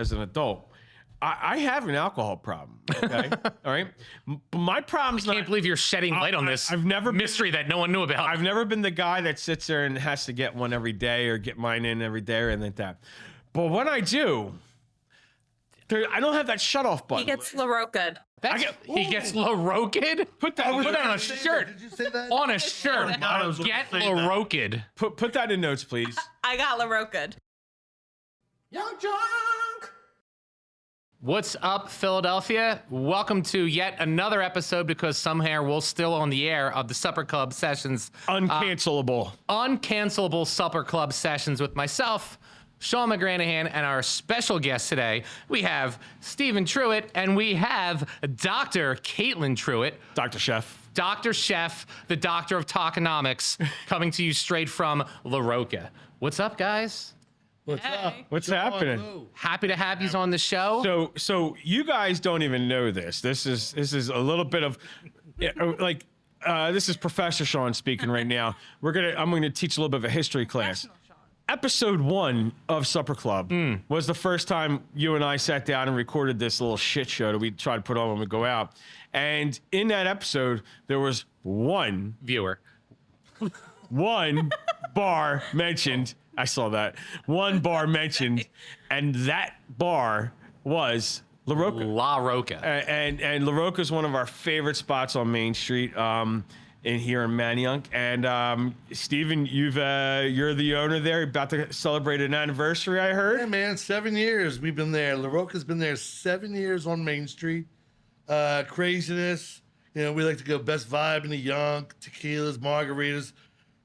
as an adult. I have an alcohol problem. Okay, all right. But my problem's I can't believe you're shedding light on this mystery that no one knew about. I've never been the guy that sits there and has to get one every day or get mine in every day or anything like that. But when I do, I don't have that shut off button. He gets Roca'd. He gets Roca'd? Put that on a shirt. Did you say that? On a shirt. Get Roca'd. Put that in notes, please. I got Roca'd. YUNKJunk. What's up, Philadelphia? Welcome to yet another episode, because somehow we're still on the air, of the Supper Club Sessions. Uncancelable. Uncancelable Supper Club Sessions with myself, Sean McGranahan, and our special guest today. We have Stephen Truitt, and we have Dr. Kaitlyn Truitt. Dr. Chef. Dr. Chef, the doctor of tokenomics, coming to you straight from La Roca'd. What's up, guys? What's up? What's happening? Happy to have you on the show. So you guys don't even know this. This is a little bit of like this is Professor Sean speaking right now. I'm gonna teach a little bit of a history class. Episode 1 of Supper Club was the first time you and I sat down and recorded this little shit show that we try to put on when we go out. And in that episode, there was one bar mentioned. I saw that. One bar mentioned, and that bar was La Roca'd. La Roca'd. And La Roca'd is one of our favorite spots on Main Street in here in Manayunk. And Stephen, you're the owner there. You're about to celebrate an anniversary, I heard. Yeah, man, 7 years we've been there. La Roca'd's been there 7 years on Main Street. Craziness. You know, we like to go best vibe in the Yunk, tequilas, margaritas.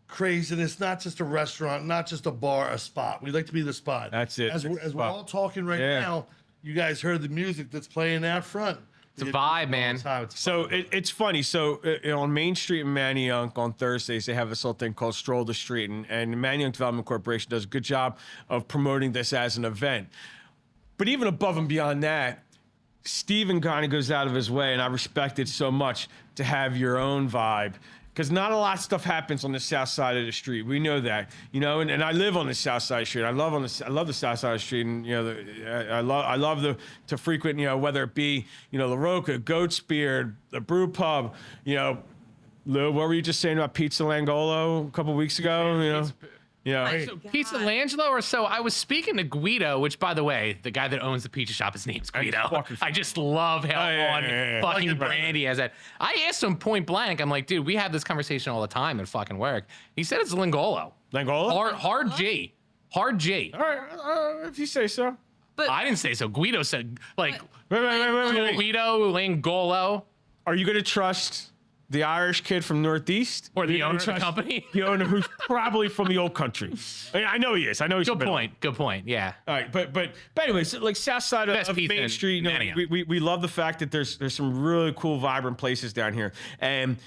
Craziness, not just a restaurant, not just a bar, a spot. We like to be the spot. That's it. As we're all talking right now, you guys heard the music that's playing out front. It's a vibe, man. So it's funny. So on Main Street in Manayunk on Thursdays, they have this little thing called Stroll the Street, and Manayunk Development Corporation does a good job of promoting this as an event. But even above and beyond that, Stephen kind of goes out of his way, and I respect it so much, to have your own vibe. Because not a lot of stuff happens on the south side of the street. We know that, you know, and I live on the south side of the street. I love the south side of the street, and you know, I love to frequent, you know, whether it be, you know, La Roca'd, Goat's Beard, the Brew Pub, you know. Lou, what were you just saying about Pizza Langolo a couple weeks ago? You know. Yeah. So Pizza Langelo or so. I was speaking to Guido, which, by the way, the guy that owns the pizza shop, his name's Guido. I just love how fucking brand he has that. I asked him point blank. I'm like, dude, we have this conversation all the time at fucking work. He said it's Langolo. Langolo? Hard G. Hard G. All right, if you say so. But I didn't say so. Guido said, like, Wait. Guido Langolo. Are you going to trust the Irish kid from Northeast, or the owner of the company? The owner who's probably from the old country. I know he is. I know he's Good point. Yeah. All right, but anyways, like south side of Main Street, you know, we love the fact that there's some really cool, vibrant places down here. And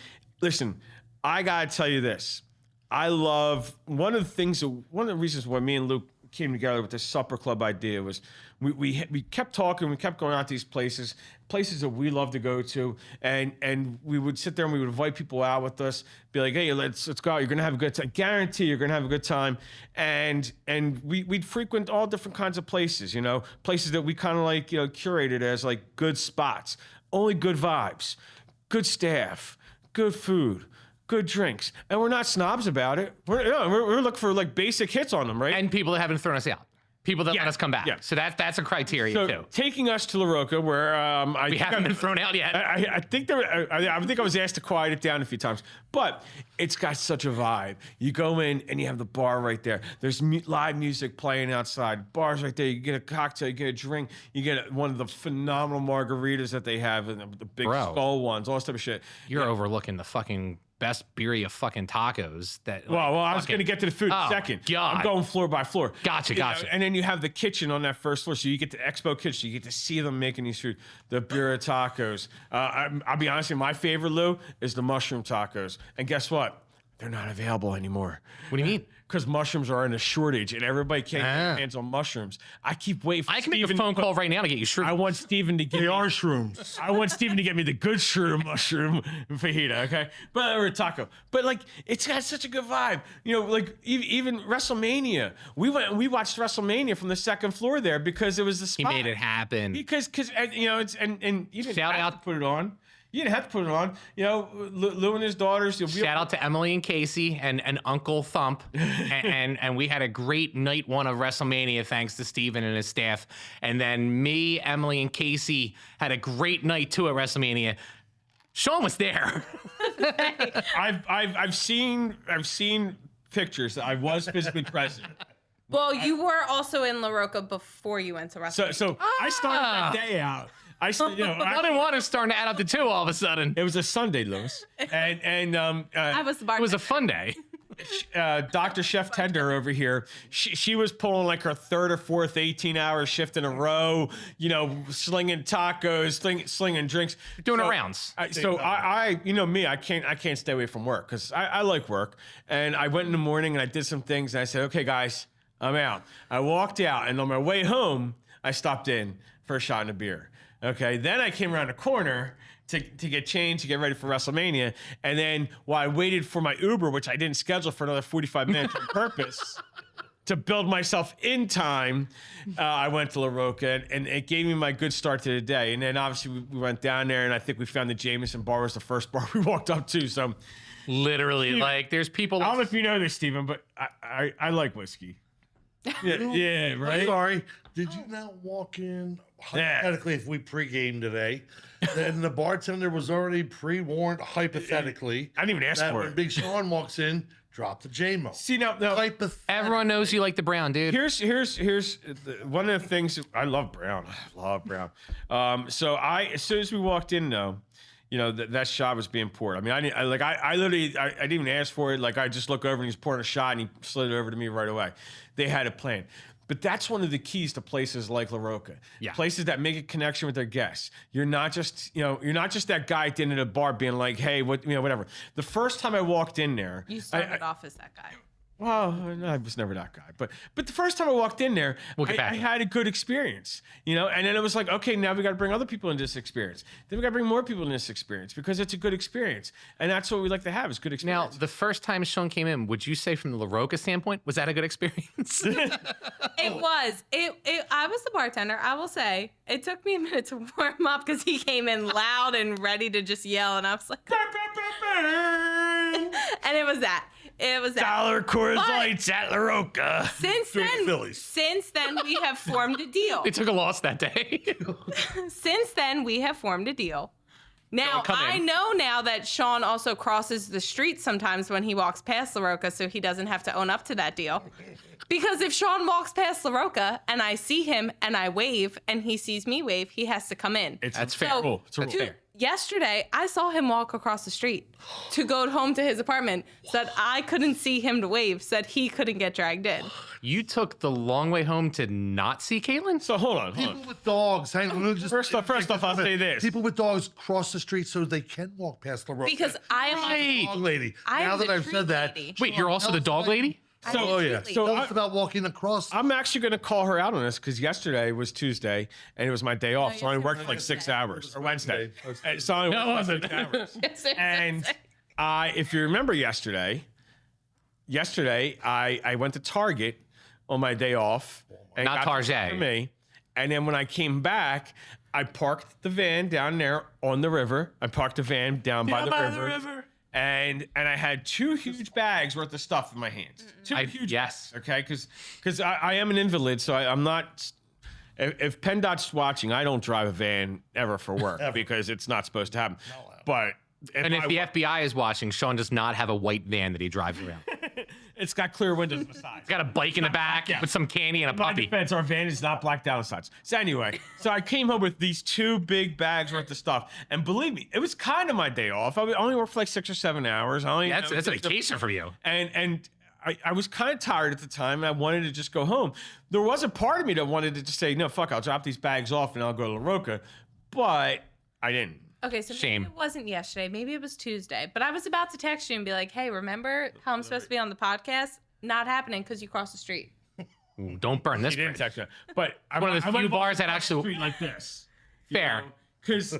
listen, I gotta tell you this. I love one of the reasons why me and Luke came together with this supper club idea was we kept talking, we kept going out to these places that we love to go to, and we would sit there and we would invite people out with us, be like, hey, let's go out. You're gonna have a good time. Guarantee you're gonna have a good time. And we'd frequent all different kinds of places, you know, places that we kind of like, you know, curated as like good spots, only good vibes, good staff, good food, good drinks, and we're not snobs about it. We're looking for like basic hits on them, right? And people that haven't thrown us out. People that let us come back. Yeah. So that's a criteria too. Taking us to La Roca'd, where we haven't been thrown out yet. I think I was asked to quiet it down a few times, but it's got such a vibe. You go in and you have the bar right there. There's live music playing outside. Bars right there. You get a cocktail, you get a drink, you get one of the phenomenal margaritas that they have, and the big skull ones, all this type of shit. You're overlooking the fucking best birria fucking tacos that. Well, I was going to get to the food in a second. God. I'm going floor by floor. Gotcha. And then you have the kitchen on that first floor, so you get the expo kitchen. You get to see them making these food, the birria tacos. I'll be honest with you, my favorite, Lou, is the mushroom tacos. And guess what? they're not available anymore. What do you mean? Because mushrooms are in a shortage and everybody can't get their hands on mushrooms. I keep waiting for I can make a Steven- phone call right now to get you shrooms. I want Steven to get They are shrooms. I want Steven to get me the good shroom mushroom fajita, okay? But or taco. But like it's got such a good vibe. You know, like even WrestleMania. We went and we watched WrestleMania from the second floor there because it was the He spot. made it happen. Because you know, it's and you didn't Shout have out- to put it on. You didn't have to put it on. You know, Lou and his daughters. Shout out to Emily and Casey and Uncle Thump. and we had a great night one of WrestleMania thanks to Steven and his staff. And then me, Emily, and Casey had a great night too at WrestleMania. Sean was there. I've seen pictures that I was physically present. Well, you were also in La Roca before you went to WrestleMania. So I started that day out. I One and one is starting to add up to two all of a sudden. It was a Sunday, Lewis, and I was the It bartender. was a fun day. Dr. Chef Tender over here, she was pulling like her third or fourth 18-hour shift in a row, you know, slinging tacos, slinging drinks. Doing her rounds. I you know me, I can't stay away from work because I like work. And I went in the morning and I did some things and I said, okay, guys, I'm out. I walked out and on my way home, I stopped in for a shot and a beer. Okay, then I came around the corner to get changed, to get ready for WrestleMania. And then while I waited for my Uber, which I didn't schedule for another 45 minutes on purpose, to build myself in time, I went to La Roca, and it gave me my good start to the day. And then obviously we went down there, and I think we found the Jameson bar was the first bar we walked up to. So Literally, like there's people. I don't know if you know this, Steven, but I like whiskey. Yeah, right? Sorry. Did you not walk in, hypothetically, if we pregame today, then the bartender was already pre-warned, hypothetically. I didn't even ask that for when it. Big Sean walks in, drop the J-Mo. See, now Everyone knows you like the brown, dude. here's one of the things. I love brown. I love brown. So as soon as we walked in, though, you know, that shot was being poured. I mean, I literally didn't even ask for it. Like I just look over and he's pouring a shot and he slid it over to me right away. They had a plan. But that's one of the keys to places like La Roca. Yeah. Places that make a connection with their guests. You're not just that guy at the end of the bar being like, hey, whatever. The first time I walked in there, You started off as that guy. well, I was never that guy, but the first time I walked in there, We'll get back I to had a good experience, you know, and then it was like, okay, now we got to bring other people into this experience. Then we got to bring more people in this experience because it's a good experience, and that's what we like to have is good Now, experience. the first time Sean came in, would you say from the La Roca standpoint, was that a good experience? It was. I was the bartender. I will say it took me a minute to warm up because he came in loud and ready to just yell, and I was like, and it was that. It was that. Dollar Coors But- Lights at La Roca. Since then, we have formed a deal. They took a loss that day. Since then, we have formed a deal. Now, Don't come I in. know now that Sean also crosses the street sometimes when he walks past La Roca, so he doesn't have to own up to that deal. Because if Sean walks past La Roca and I see him and I wave and he sees me wave, he has to come in. That's fair. So, Cool. It's a That's rule. fair. Yesterday, I saw him walk across the street to go home to his apartment so that I couldn't see him to wave, so that he couldn't get dragged in. You took the long way home to not see Kaitlyn? So hold on. People with dogs. Hang on, just, First off, I'll say this. People with dogs cross the street so they can walk past the road. Because I am Right. Dog lady. I now am that the I've treat said that, lady. Wait, you're also the dog lady? oh yeah. treat So lady. Tell us about walking across. I'm actually going to call her out on this because yesterday was Tuesday and it was my day off, so I only yesterday worked was for like 6 Wednesday. hours or Wednesday. Wednesday. So I only No, worked it for 6 hours. Yes, it And was. if you remember yesterday, I went to Target on my day off. And Not got something Target. for me. And then when I came back, I parked the van down there on the river. I parked the van down by the river. And I had 2 huge bags worth of stuff in my hands. 2 huge yes. bags, okay? Because I am an invalid, so I'm not. If PennDOT's watching, I don't drive a van ever for work because it's not supposed to happen. But And if I- the FBI is watching, Sean does not have a white van that he drives around. it's got clear windows on the side. He's got a bike in the back with some candy and a My puppy. defense, our van is not blacked out on the sides. So anyway, so I came home with these 2 big bags worth of stuff, and believe me, it was kind of my day off. I only worked for like 6 or 7 hours. That's a vacation for you. And I was kind of tired at the time, and I wanted to just go home. There was a part of me that wanted to just say, no, fuck, I'll drop these bags off and I'll go to La Roca, but I didn't. Okay, so Shame. maybe it wasn't yesterday. Maybe it was Tuesday. But I was about to text you and be like, hey, remember how I'm supposed to be on the podcast? Not happening because you crossed the street. Ooh, don't burn this He didn't bridge. text me. But One of the few bars that actually street like this. fair. Because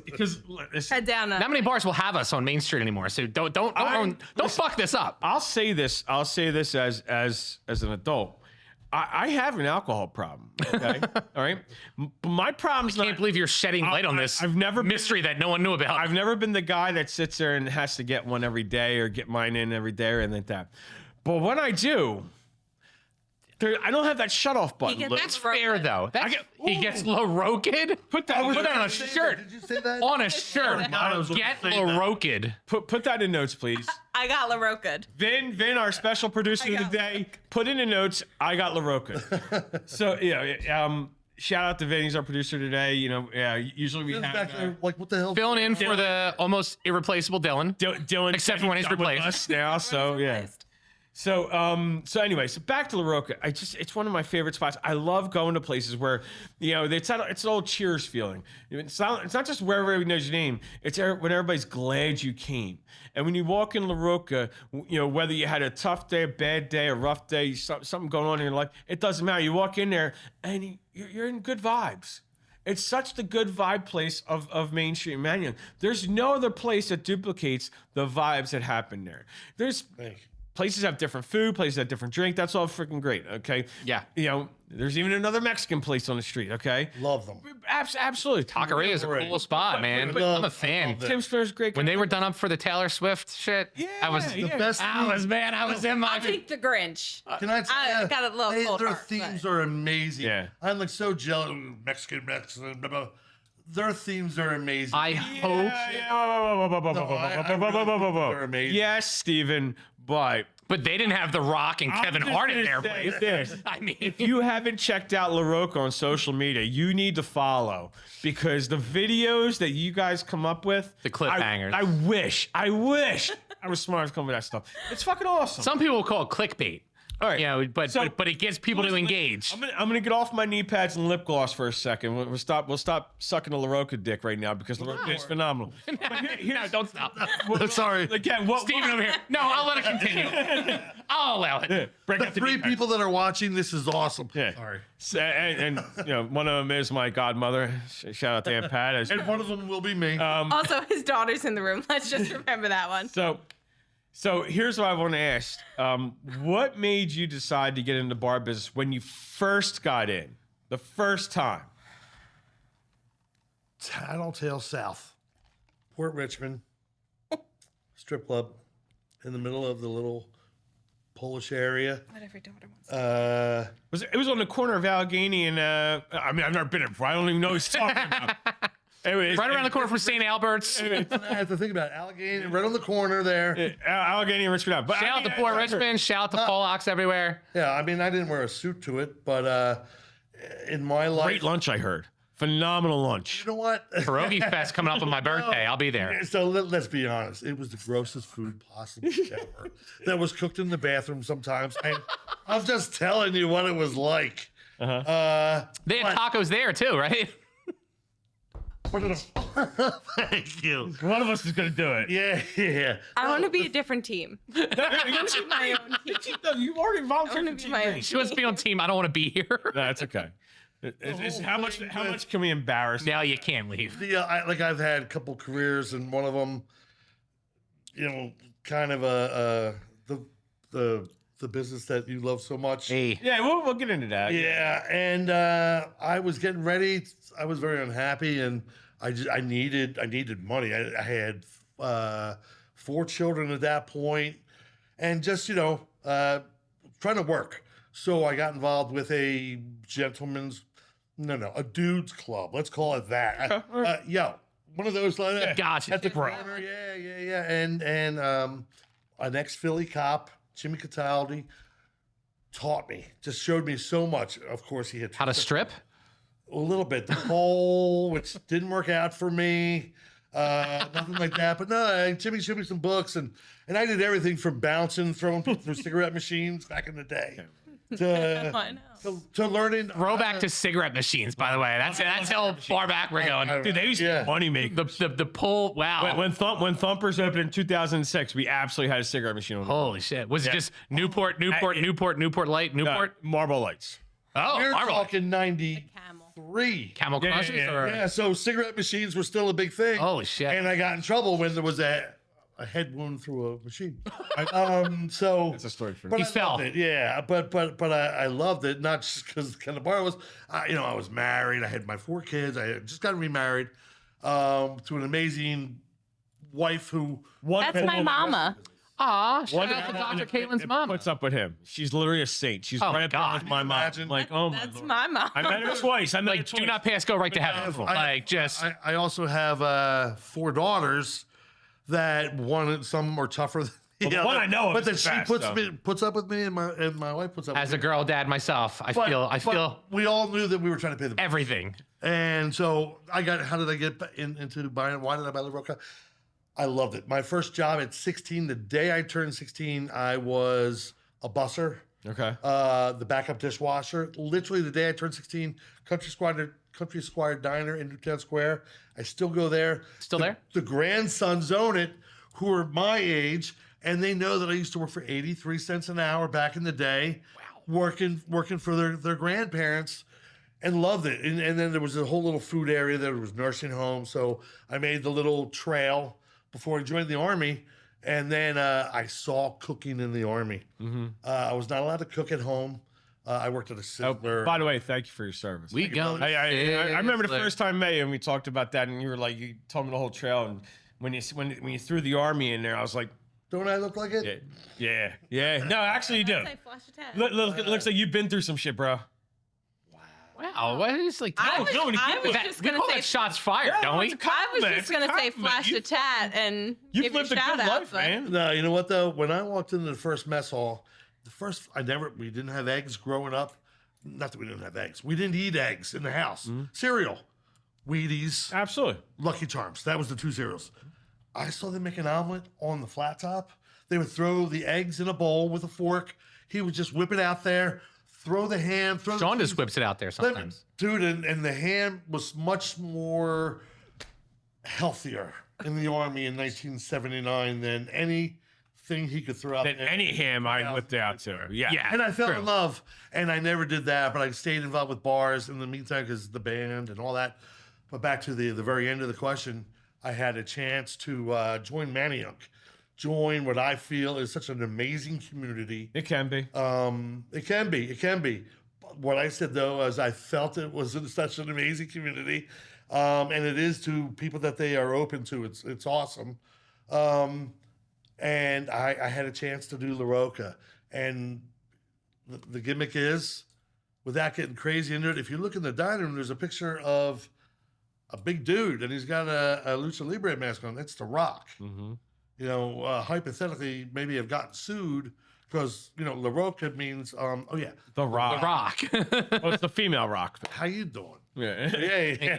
Head down. Not many bars will have us on Main Street anymore, so don't fuck this up. I'll say this as an adult. I have an alcohol problem. Okay, all right. But my problem's I can't believe you're shedding light on this. I've never mystery that no one knew about. I've never been the guy that sits there and has to get one every day or get mine in every day or anything like that. But when I do, I don't have that shut-off button. gets- That's fair though. He gets LaRoca'd. Put that on a shirt. Did you say that? On a shirt. Get LaRoca'd. Put that in notes, please. I got Roca'd. Vin, our special producer of the day, put in the notes. I got LaRoca'd. So shout out to Vin. He's our producer today. Usually we have Back there, like, what the hell? Filling in for the almost irreplaceable Dylan. Dylan, Except for when he's done with replaced. us now. So yeah. So anyway, back to LaRoca'd. It's one of my favorite spots. I love going to places where, it's an old Cheers feeling. It's not just where everybody knows your name. It's when everybody's glad you came. And when you walk in LaRoca'd, whether you had a tough day, a bad day, a rough day, something going on in your life, it doesn't matter. You walk in there and you're in good vibes. It's such the good vibe place of Main Street in Manayunk. There's no other place that duplicates the vibes that happen there. Places have different food, places have different drink. That's all freaking great, okay? Yeah. There's even another Mexican place on the street, okay? Love them. Absolutely. Taqueria is a cool spot, man. I'm a fan. Tim Sparrow's great. When they were done up for the Taylor Swift shit, I was The best. I was in my I'll take the Grinch. Can I tell I you? got a little cold Their heart, themes but- are amazing. Yeah. I'm like so jealous. Mexican, blah, blah. Their themes are amazing. I hope. They're amazing. Yes, Steven, but But they didn't have The Rock and Kevin just Hart in gonna their say place. this. I mean, if you haven't checked out LaRoca'd on social media, you need to follow because the videos that you guys come up with, The cliffhangers. I wish I was smart enough to come up with that stuff. It's fucking awesome. some people will call it clickbait. All right, But it gets people to engage. I'm gonna get off my knee pads and lip gloss for a second. We'll stop sucking the LaRoca'd dick right now because LaRoca'd is phenomenal. No, don't stop. Sorry. Again, Steven over here. No, I'll let it continue. I'll allow it. break The out the three knee pads. people that are watching, this is awesome. Yeah. Sorry. So, and one of them is my godmother. Shout out to Aunt Pat. And one of them will be me. Also, his daughter's in the room. Let's just remember that one. So here's what I want to ask. What made you decide to get into bar business when you first got in? The first time? Tattletale South, Port Richmond, strip club in the middle of the little Polish area. What every daughter wants. It was on the corner of Allegheny and I've never been in. I don't even know what he's talking about. Anyways, Right around the corner from St. Albert's. I have to think about it. Allegheny, right on the corner there. Allegheny and Richmond. But Shout out to Port Richmond. Shout out to Polacks everywhere. Yeah, I mean, I didn't wear a suit to it, but in my life, Great lunch, I heard. Phenomenal lunch. you know what? Pierogi Fest coming up on my birthday. I'll be there. So let's be honest. It was the grossest food possible ever. That was cooked in the bathroom sometimes. I'm just telling you what it was like. They had tacos there too, right? Thank you. One of us is going to do it. Yeah. I want to be a different team. My own team. You already I volunteered want for to be my own TV. She wants to be on team. I don't want to be here. That's okay. How much can we embarrass? Now you can't leave. I've had a couple careers, and one of them, kind of the business that you love so much. Hey, Yeah, we'll get into that. Yeah, and I was getting ready. I was very unhappy, and I needed money. I had 4 children at that point, and just trying to work. So I got involved with a dude's club. Let's call it that. One of those like Gotcha. at the corner. Yeah. And an ex-Philly cop, Jimmy Cataldi, taught me, just showed me so much. Of course, he had how to strip? a little bit the pole, which didn't work out for me. Nothing like that. But no, Jimmy showed me some books, and I did everything from bouncing, throwing people through cigarette machines back in the day. I know. to learning. Throwback to cigarette machines, by the way. That's how far back we're going. Dude, they used to be money makers. The pull, wow. When Thumpers opened in 2006, we absolutely had a cigarette machine on. Holy shit. Was it just Newport Light, Newport? Marlboro Lights. Oh, We're Marlboro. talking 93. Camel Crushes? Yeah, so cigarette machines were still a big thing. Holy shit. And I got in trouble when there was a head wound through a machine. So That's a story for but He I fell. loved it. Yeah, but I loved it, not just because kind of bar was. I was married. I had my 4 kids. I had just got remarried to an amazing wife who. That's my mama. Aw, shout out to Dr. Kaitlyn's mom. What's up with him? She's literally a saint. She's Oh, right up there God. with my mom. Imagine. Like, oh my That's Lord. my mom. I met her twice. Like, do not pass go right to heaven. Like, just. I also have 4 daughters that some are tougher than Well, the one I know of but is that the she best, puts up with me, and my wife puts up As a with me. girl dad myself, I feel we all knew that we were trying to pay the bill. everything. And so how did I get into buying? Why did I buy the Roca? I loved it. My first job at 16, the day I turned 16, I was a busser, Okay. the backup dishwasher. Literally the day I turned 16, Country Squire Diner in Newtown Square. I still go there. Still there? The grandsons own it, who are my age, and they know that I used to work for 83 cents an hour back in the day, working for their grandparents. And loved it. And then there was a whole little food area. There was nursing home. So I made the little trail before I joined the Army. And then I saw cooking in the Army. I was not allowed to cook at home. I worked at a Oh, Sizzler. by the way, thank you for your service. We go. I remember the first time I met you and we talked about that, and you were like, you told me the whole trail, and when you threw the Army in there, I was like, Don't I look like it? yeah. No, actually you do. Say flash a tat. Look, it looks like you've been through some shit, bro. Wow, what is like? I was that, just we gonna call say that shots fired, don't we? it's a I was compliment. just gonna say flash a tat and You've give you a lived a shout good out, life, but man. No, you know what though? When I walked into the first mess hall, we didn't have eggs growing up. Not that we didn't have eggs. We didn't eat eggs in the house. Cereal, Wheaties, Absolutely. Lucky Charms. That was the 2 cereals. I saw them make an omelet on the flat top. They would throw the eggs in a bowl with a fork. He would just whip it out there, throw the ham, throw Sean the just whips it out there sometimes. Dude, and the ham was much more healthier in the Army in 1979 than anything he could throw out Than there. any ham I whipped out to. Yeah. And I fell True. in love, and I never did that, but I stayed involved with bars in the meantime because the band and all that. But back to the very end of the question, I had a chance to join Manayunk, join what I feel is such an amazing community. It can be. It can be. What I said though is I felt it was such an amazing community, and it is to people that they are open to. It's awesome, and I had a chance to do La Roca, and the gimmick is, without getting crazy into it, if you look in the dining room, there's a picture of a big dude, and he's got a Lucha Libre mask on. It's The Rock. You know, hypothetically, maybe have gotten sued because, you know, La Roca means, The Rock. The Rock. Well, it's the female Rock. how you doing? Yeah.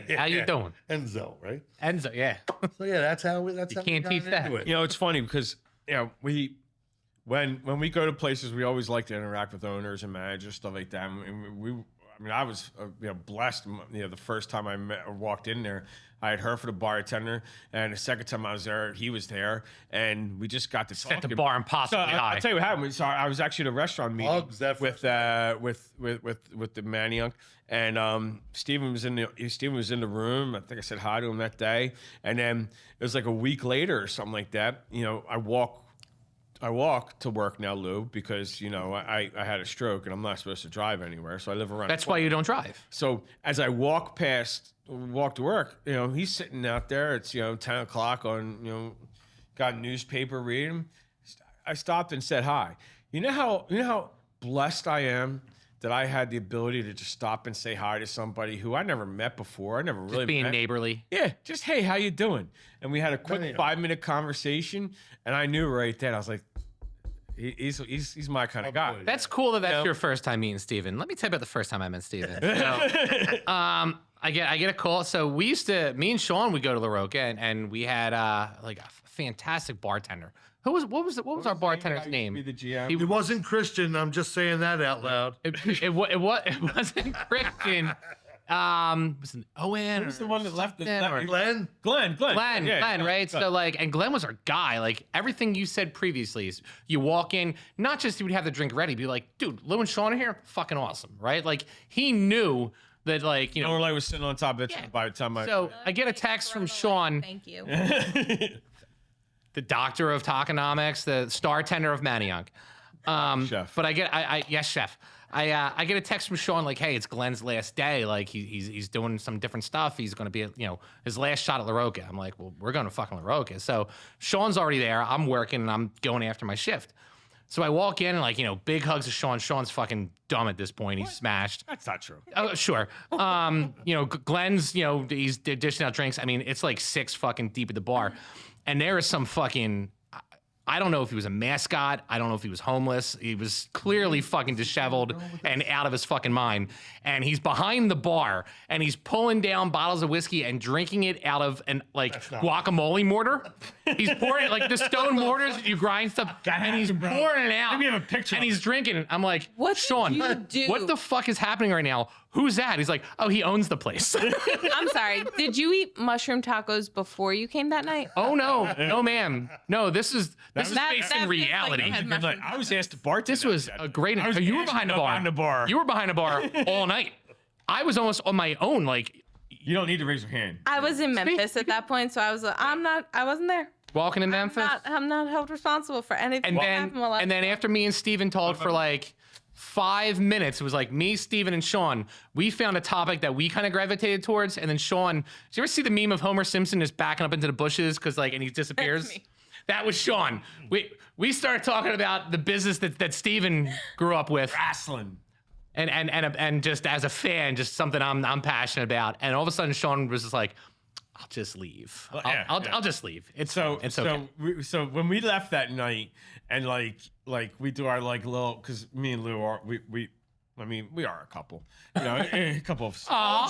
Yeah. How you doing? Enzo, right? Enzo, yeah. So yeah, that's how we can't got teach that. into it. You know, it's funny because, you know, when we go to places, we always like to interact with owners and managers, stuff like that. And I was blessed. You know, the first time I walked in there, I had heard from the bartender, and the second time I was there, he was there, and we just got to Set talk. the bar impossibly high. I'll tell you what happened. So I was actually at a restaurant meeting Hugs, that with the Manayunk, and Steven was in the room. I think I said hi to him that day, and then it was like a week later or something like that. You know, I walk to work now, Lou, because, you know, I had a stroke and I'm not supposed to drive anywhere. So I live around. That's why you don't drive. So as I walk to work, you know, he's sitting out there. It's, 10 o'clock on, got a newspaper reading. I stopped and said hi. You know how blessed I am that I had the ability to just stop and say hi to somebody who I never met before. I never really Being met. neighborly. Yeah, just, hey, how you doing? And we had a quick Yeah. 5-minute conversation, and I knew right then, I was like, he's my kind of guy. That's cool that that's your first time meeting Steven. Let me tell you about the first time I met Steven. So, I get a call. So me and Sean would go to La Roca, and we had like a fantastic bartender. What was our bartender's name? Be the GM. It wasn't Christian. I'm just saying that out loud. It wasn't Christian. Was it Owen? Who's the one that left? Glenn? Glenn, Glenn, right? So like, and Glenn was our guy. Like everything you said previously is you walk in, not just he would have the drink ready, be like, dude, Lou and Sean are here, fucking awesome, right? Like he knew that, like, you know, Or like was sitting on top of it by the time I get a text from Sean, Thank you. the doctor of tokenomics, the star tender of Manayunk. Chef. But yes, chef. I get a text from Sean like, hey, it's Glenn's last day. Like he's doing some different stuff. He's going to be, his last shot at La Roca. I'm like, well, we're going to fucking La Roca. So Sean's already there. I'm working and I'm going after my shift. So I walk in and like, big hugs to Sean. Sean's fucking dumb at this point. He's smashed. That's not true. Oh, sure. Glenn's, he's dishing out drinks. I mean, it's like 6 fucking deep at the bar. And there is some fucking, I don't know if he was a mascot. I don't know if he was homeless. He was clearly fucking disheveled and out of his fucking mind. And he's behind the bar and he's pulling down bottles of whiskey and drinking it out of an guacamole mortar. He's pouring it like the stone mortars that you grind stuff. And he's pouring it out. Let me have a picture. And he's drinking. I'm like, What did Sean, you do? what the fuck is happening right now? Who's that? He's like, oh, he owns the place. I'm sorry. Did you eat mushroom tacos before you came that night? Oh no, ma'am. No, this is based in feels like reality. you had Good night. I was asked to bartend. This was a great. You were behind the bar. Behind the bar. You were behind the bar all night. I was almost on my own. Like You don't need to raise your hand. I was in Memphis at that point, so I wasn't there. walking in Memphis. I'm not held responsible for anything And that happened while I was then after me and Steven talked for like 5 minutes, it was like me, Steven, and Sean. We found a topic that we kind of gravitated towards, and then Sean. Did you ever see the meme of Homer Simpson just backing up into the bushes and he disappears? That's me. That was Sean. We started talking about the business that Steven grew up with. Wrestling. And just as a fan, just something I'm passionate about. And all of a sudden, Sean was just like, "I'll just leave. I'll just leave." It's okay. So when we left that night, and like we do our like little, because me and Lou are we are a couple, a couple of.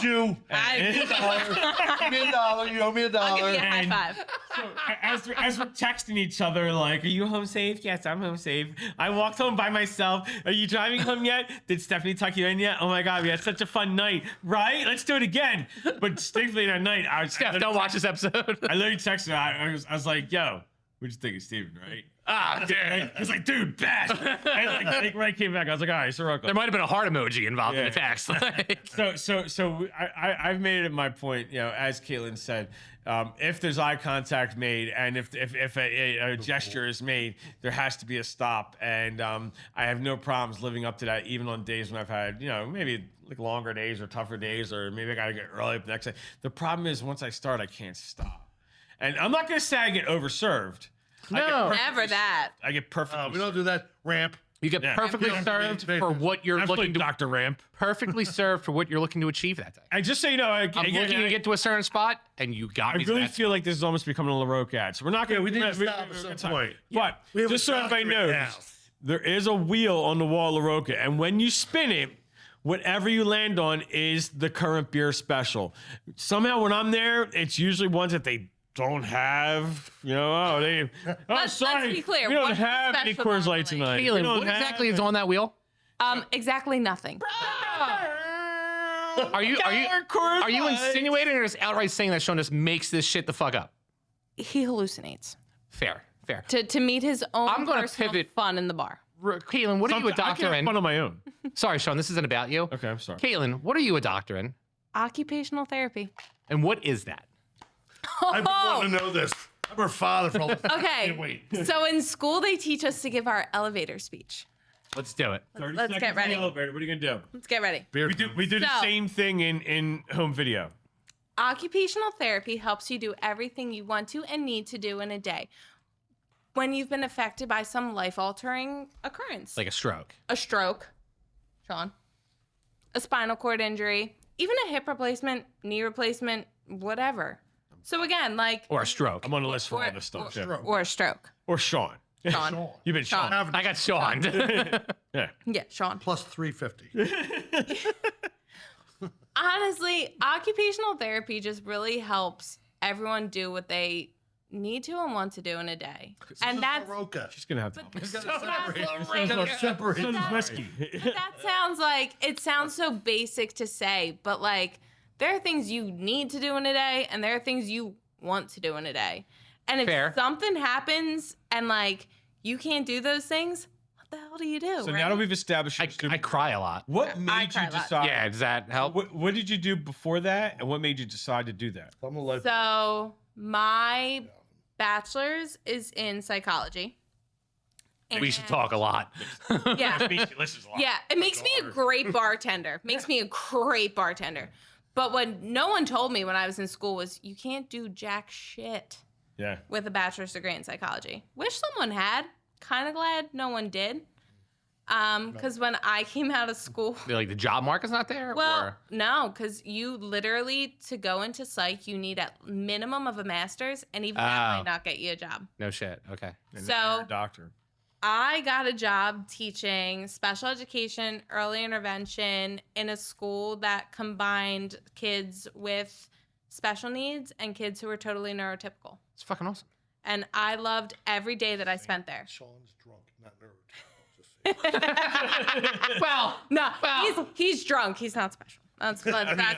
You. Give me $1. You owe me $1. I'll give you a high five. So as we're texting each other, like, "Are you home safe?" "Yes, I'm home safe." "I walked home by myself." "Are you driving home yet?" "Did Stephanie tuck you in yet?" "Oh my God, we had such a fun night, right? Let's do it again." But distinctly that night, Steph, don't watch this episode. I literally texted her. I was like, "Yo, what'd you think of Steven, right?" Dude. I was like, "Dude, best." I when I came back, I was like, "All right, Sirocco." There might have been a heart emoji involved in the text. So I've made it my point, as Kaitlyn said, if there's eye contact made and if a gesture is made, there has to be a stop. And I have no problems living up to that, even on days when I've had, maybe like longer days or tougher days, or maybe I got to get early up the next day. The problem is once I start, I can't stop. And I'm not going to say I get overserved. No, Never that. I get perfectly. We don't do that. Ramp. you get perfectly served for what you're looking to. Dr. Ramp. Perfectly served for what you're looking to achieve that day. And just so you know, I'm looking to get to a certain spot, and you got me. I really feel like this is almost becoming a Roca'd. So we're not going to. We need to stop at some point. But just so everybody knows, there is a wheel on the wall of Roca, and when you spin it, whatever you land on is the current beer special. Somehow, when I'm there, it's usually ones that they don't have. Let's be clear. We don't What's the have any special Coors Light normally? tonight. Kaitlyn, what exactly is on that wheel? Exactly nothing. Are you insinuating or just outright saying that Sean just makes this shit the fuck up? He hallucinates Fair. to meet his own I'm gonna personal pivot. fun in the bar. Kaitlyn, what are you a I doctor can have in? fun on my own. Sorry, Sean, this isn't about you. Okay, I'm sorry. Kaitlyn, what are you a doctor in? Occupational therapy. And what is that? I've been wanting to know this. I'm her father for all this. Okay. Wait. So in school, they teach us to give our elevator speech. Let's do it. 30 Let's seconds get in the ready. elevator. What are you gonna do? Let's get ready. We do the So- same thing in home video. Occupational therapy helps you do everything you want to and need to do in a day when you've been affected by some life-altering occurrence. Like a stroke. A stroke, Sean, a spinal cord injury, even a hip replacement, knee replacement, whatever. So again, like... Or a stroke. I'm on the list for all this stuff. Yeah. Or a stroke. Or Sean. Sean. You've been Sean. I got Sean. Yeah. Yeah, Sean. Plus 350. Honestly, occupational therapy just really helps everyone do what they need to and want to do in a day. And that's Roca. She's gonna have to. Separate. that sounds like it sounds so basic to say, but like there are things you need to do in a day and there are things you want to do in a day. And if something happens and like you can't do those things, what the hell do you do? So now that we've established, I cry a lot. What made you decide? Yeah, does that help? What did you do before that, and what made you decide to do that? So my bachelor's is in psychology. We should talk a lot. Yeah. Yeah, it makes me a great bartender. But what no one told me when I was in school was you can't do jack shit with a bachelor's degree in psychology. Wish someone had. Kind of glad no one did. Because when I came out of school... Like the job market's not there? Well, no, because you literally, to go into psych, you need a minimum of a master's, and even that might not get you a job. No shit. Okay. And So you're a doctor. I got a job teaching special education, early intervention in a school that combined kids with special needs and kids who were totally neurotypical. It's fucking awesome. And I loved every day that I spent there. Sean's drunk, not nerd. He's drunk. He's not special. That's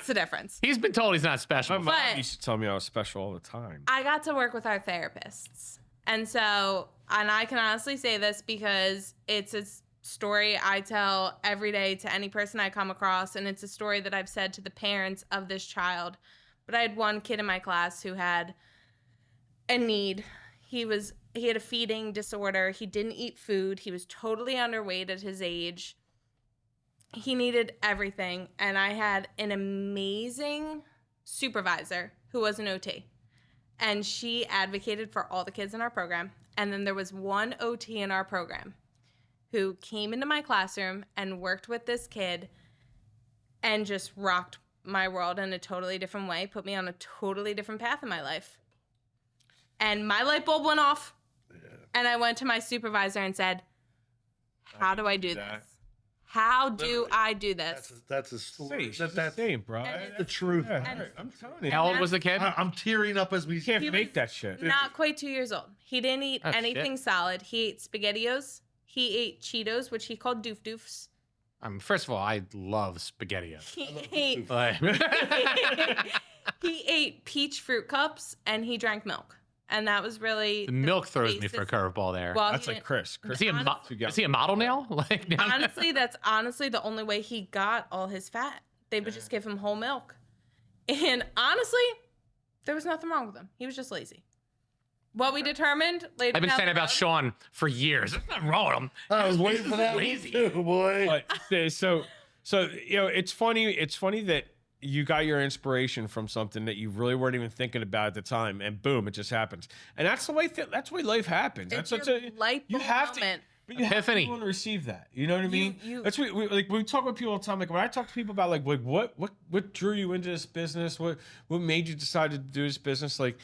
the difference. He's been told he's not special. My mom used to tell me I was special all the time. I got to work with our therapists. And so, and I can honestly say this because it's a story I tell every day to any person I come across. And it's a story that I've said to the parents of this child. But I had one kid in my class who had a need. He had a feeding disorder. He didn't eat food. He was totally underweight at his age. He needed everything. And I had an amazing supervisor who was an OT. And she advocated for all the kids in our program. And then there was one OT in our program who came into my classroom and worked with this kid and just rocked my world in a totally different way, put me on a totally different path in my life. And my light bulb went off. Yeah. And I went to my supervisor and said, how do I do this? How do I do this? That's a story. That's the same, bro. The truth. Yeah, I'm telling you. How old was the kid? I'm tearing up as we can't make that shit. Not quite 2 years old. He didn't eat anything solid. He ate SpaghettiOs. He ate Cheetos, which he called Doof Doofs. First of all, I love SpaghettiOs. He ate peach fruit cups and he drank milk. And that was really the milk throws me for a curveball there. Well, that's like Chris. Is he a model now? Honestly, that's the only way he got all his fat. They would just give him whole milk. And honestly, there was nothing wrong with him. He was just lazy. What we determined later. I've been saying about Sean for years. There's nothing wrong with him. I was waiting for that lazy too, boy. So you know, it's funny that you got your inspiration from something that you really weren't even thinking about at the time, and boom, it just happens. And that's the way life happens. It's that's your light bulb moment. But you have to want to receive that. You know what I mean? That's what we talk with people all the time. Like when I talk to people about like what drew you into this business, what made you decide to do this business, like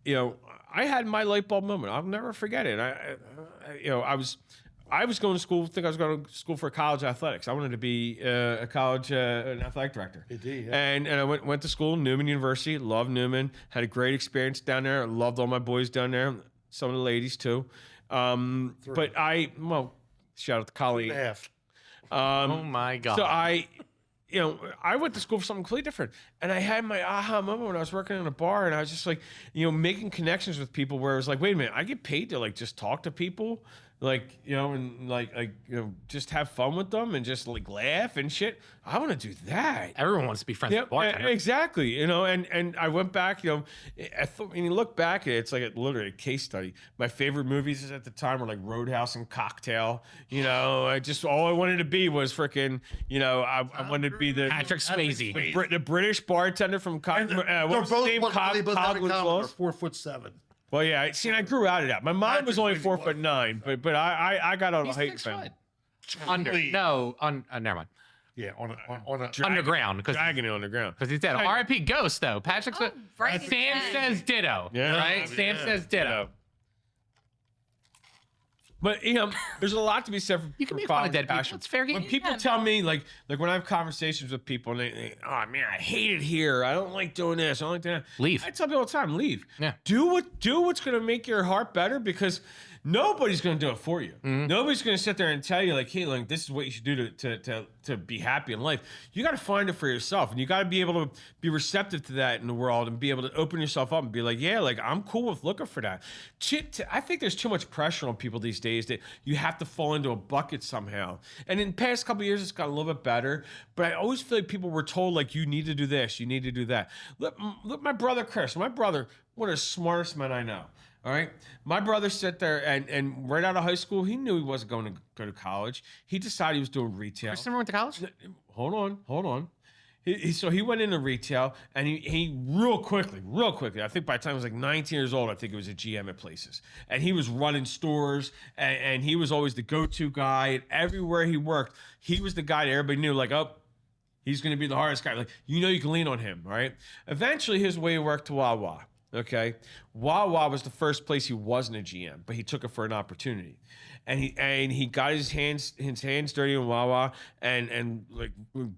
you know, I had my light bulb moment. I'll never forget it. I was going to school. I was going to school for college athletics. I wanted to be an athletic director. Indeed, yeah. And I went to school, Newman University. Loved Newman. Had a great experience down there. Loved all my boys down there. Some of the ladies too. But shout out to Colleen. Oh my God. So I went to school for something completely different. And I had my aha moment when I was working in a bar, and I was just like, making connections with people where it was like, wait a minute, I get paid to like just talk to people. Just have fun with them and just like laugh and shit. I want to do that. Everyone wants to be friends with bartender. Exactly. And I went back, when you look back, it's like literally a case study. My favorite movies at the time were like Roadhouse and Cocktail. All I wanted to be was freaking, I wanted to be the Patrick Swayze. The British bartender from they're both 4'7". Well, yeah. See, and I grew out of that. My mom was only 4'9", but I got on a height fan. Never mind. Yeah, on a underground, because dragging it underground. Because he's dead. R.I.P. Ghost though. Patrick. Right. Sam says ditto. Yeah. Right. Sam says ditto. But there's a lot to be said for You can make fun of dead people. passion. It's fair game. When people tell me like when I have conversations with people and they oh man, I hate it here. I don't like doing this. I don't like doing that. Leave. I tell people all the time, leave. Yeah. Do what's gonna make your heart better because nobody's gonna do it for you. Nobody's gonna sit there and tell you like, hey, like this is what you should do to be happy in life. You got to find it for yourself, and you got to be able to be receptive to that in the world, and be able to open yourself up and be like, yeah, like I'm cool with looking for that. I think there's too much pressure on people these days that you have to fall into a bucket somehow. And in the past couple of years, it's got a little bit better, but I always feel like people were told like, you need to do this, you need to do that. Look, my brother Chris, one of the smartest men I know. All right. My brother sat there and right out of high school, he knew he wasn't going to go to college. He decided he was doing retail. Chris never went to college? Hold on. So he went into retail and he real quickly, I think by the time he was like 19 years old, I think it was a GM at places. And he was running stores and he was always the go-to guy. And everywhere he worked, he was the guy that everybody knew like, oh, he's going to be the hardest guy. Like, you can lean on him, right? Eventually his way worked to Wawa. Okay, Wawa was the first place he wasn't a GM, but he took it for an opportunity, and he got his hands dirty in Wawa, and like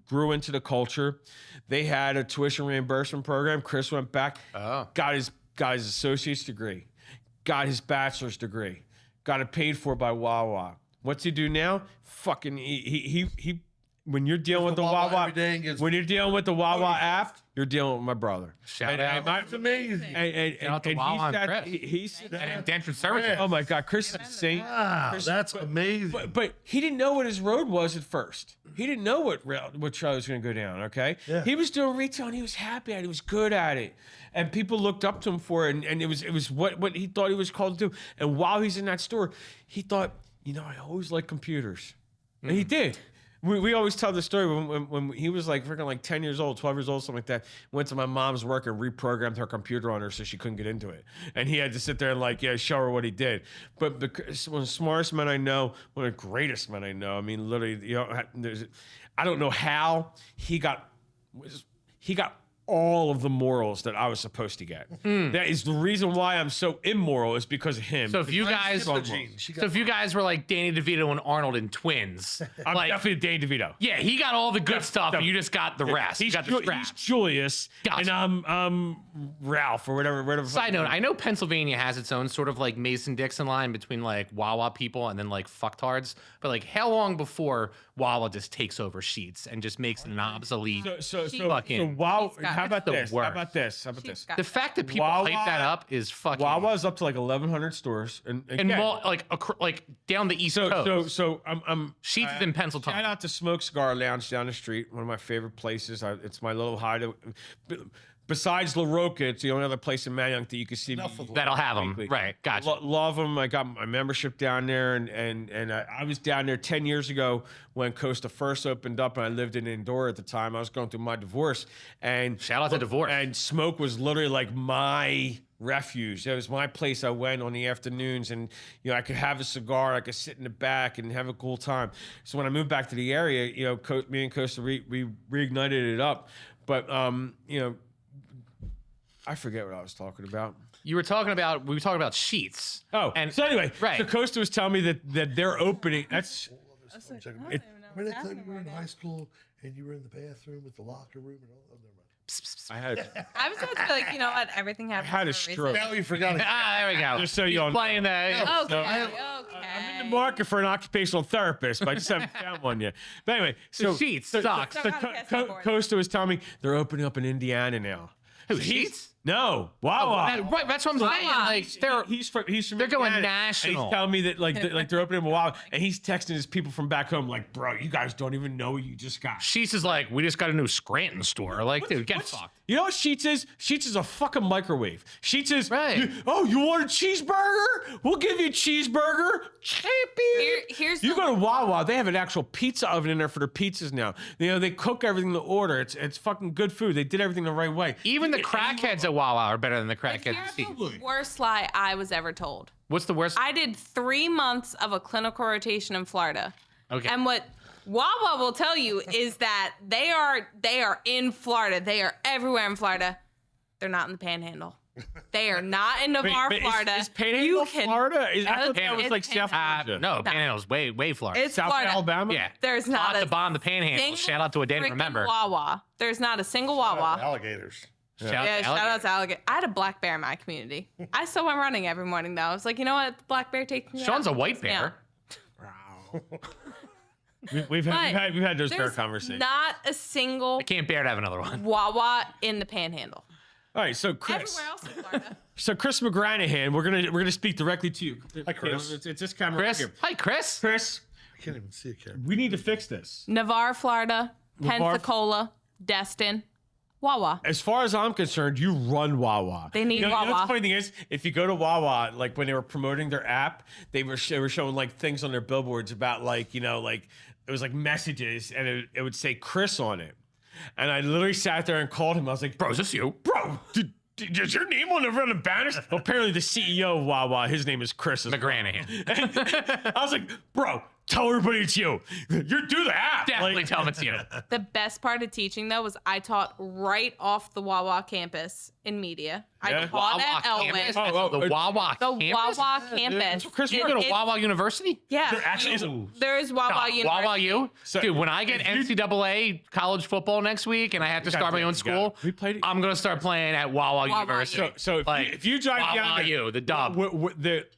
grew into the culture. They had a tuition reimbursement program. Chris went back, got his associate's degree, got his bachelor's degree, got it paid for by Wawa. What's he do now? Fucking he. When you're dealing with the Wawa, when you're dealing with the Wawa app, you're dealing with my brother. Shout out. It's amazing. And he's indentured service. oh my God, Chris is insane. Wow, that's amazing. But he didn't know what his road was at first. He didn't know what trail was going to go down. Okay, he was doing retail and he was happy at it. He was good at it, and people looked up to him for it. And it was what he thought he was called to do. And while he's in that store, he thought, I always liked computers, and he did. We always tell the story when he was like freaking like 10 years old, 12 years old, something like that, went to my mom's work and reprogrammed her computer on her so she couldn't get into it. And he had to sit there and like, show her what he did. But one of the smartest men I know, one of the greatest men I know, I mean, literally, I don't know how he got all of the morals that I was supposed to get. That is the reason why I'm so immoral is because of him. So if you guys were like Danny DeVito and Arnold in Twins, I'm like, definitely Danny DeVito. yeah, he got all the good stuff, and you just got the rest. He's, you got the scraps. he's Julius, Gotcha. and I'm Ralph or whatever. Side note, I know Pennsylvania has its own sort of like Mason-Dixon line between like Wawa people and then like fucktards. But like how long before Wawa just takes over Sheetz and just makes it an obsolete So fucking... wow. got How about the this? worst. How about this? How about this? The fact that people Wawa- hype that up is fucking... Wawa's up to like 1,100 stores, and and like down the East Coast. So I'm Sheetz is in Pennsylvania. Shout out to Smoke Cigar Lounge down the street, one of my favorite places. It's my little hideout. Besides La Roca'd, it's the only other place in Manayunk that you can see me. That'll have them. Right, gotcha. Love them. I got my membership down there, and I was down there 10 years ago when Costa first opened up, and I lived in Indore at the time. I was going through my divorce, and Shout out to divorce. And Smoke was literally like my refuge. It was my place. I went on the afternoons, and I could have a cigar, I could sit in the back and have a cool time. So when I moved back to the area, me and Costa we reignited it up, but I forget what I was talking about. We were talking about Sheetz. Oh, and so anyway, right. So Costa was telling me that they're opening. That's When I thought you were in high school and you were in the bathroom with the locker room and all. Oh, never mind. I was about to be like, you know what? Everything happens. I had a for stroke. Now you forgot it. there we go. Just so you all know. Playing that. Okay. I'm in the market for an occupational therapist, but I just haven't found one yet. But anyway, so Sheetz sucks. So how to pass that board. Costa was telling me they're opening up in Indiana now. Who, Sheetz? No, Wawa. Right, that's what I'm saying. Like He's from they're going Indiana, national. And he's telling me that like they're opening in Wawa, and he's texting his people from back home like, bro, you guys don't even know what you just got. Sheetz is like, we just got a new Scranton store. Like, dude, get fucked. You know what Sheetz is? Sheetz is a fucking microwave. Sheetz is, Right. You want a cheeseburger? We'll give you a cheeseburger. Champion. Here's You the- go to Wawa, they have an actual pizza oven in there for their pizzas now. They cook everything to order. It's fucking good food. They did everything the right way. Even the crackheads at Wawa are better than the crackheads at Here's Sheetz. the worst lie I was ever told. What's the worst? I did 3 months of a clinical rotation in Florida. Okay. And what Wawa will tell you is that they are in Florida. They are everywhere in Florida. They're not in the Panhandle. They are not in Navarre, Florida. Is Panhandle, Florida? I thought that was it's like South Florida. No, Panhandle's way Florida. It's South Florida. Alabama? Yeah. There's not Lot a to bomb the Panhandle. Shout out to a day to freaking remember. Wawa. There's not a single Wawa. Alligators. Shout Out to alligator. I had a black bear in my community. I still went running every morning though. I was like, you know what? The black bear takes me Sean's out. a white Takes me bear. out. We've had those bear There's conversations. not a single I can't bear to have another one. Wawa in the Panhandle. All right, so Chris. Everywhere else in Florida. So Chris McGranahan, we're gonna speak directly to you. Hi, Chris. It's this camera Chris. right here. Hi, Chris. Chris, I can't even see a camera. we need to fix this. Navarre, Florida, Pensacola, Destin, Wawa. As far as I'm concerned, you run Wawa. They need You know Wawa. the funny thing is, if you go to Wawa, like when they were promoting their app, they were showing like things on their billboards about like, you know, like it was like messages and it would say Chris on it. And I literally sat there and called him. I was like, Bro, is this you? bro, is your name on the front of the banners? Well, apparently the CEO of Wawa, his name is Chris. McGranahan. I was like, bro, tell everybody it's you. You do the app. Definitely Like, tell him it's you. The best part of teaching though was I taught right off the Wawa campus in media. Yeah? I taught at Elwyn. campus? Oh, The Wawa The campus? Wawa campus. Chris, You we're go to It's- Wawa University? Yeah. there actually is a, There is Wawa University. Wawa U? So, Dude, when I get NCAA college football next week and I have to start my own school, We played it. I'm going to start playing at Wawa Wawa University. U. So if, Like, if you drive Wawa down there, U, the dub.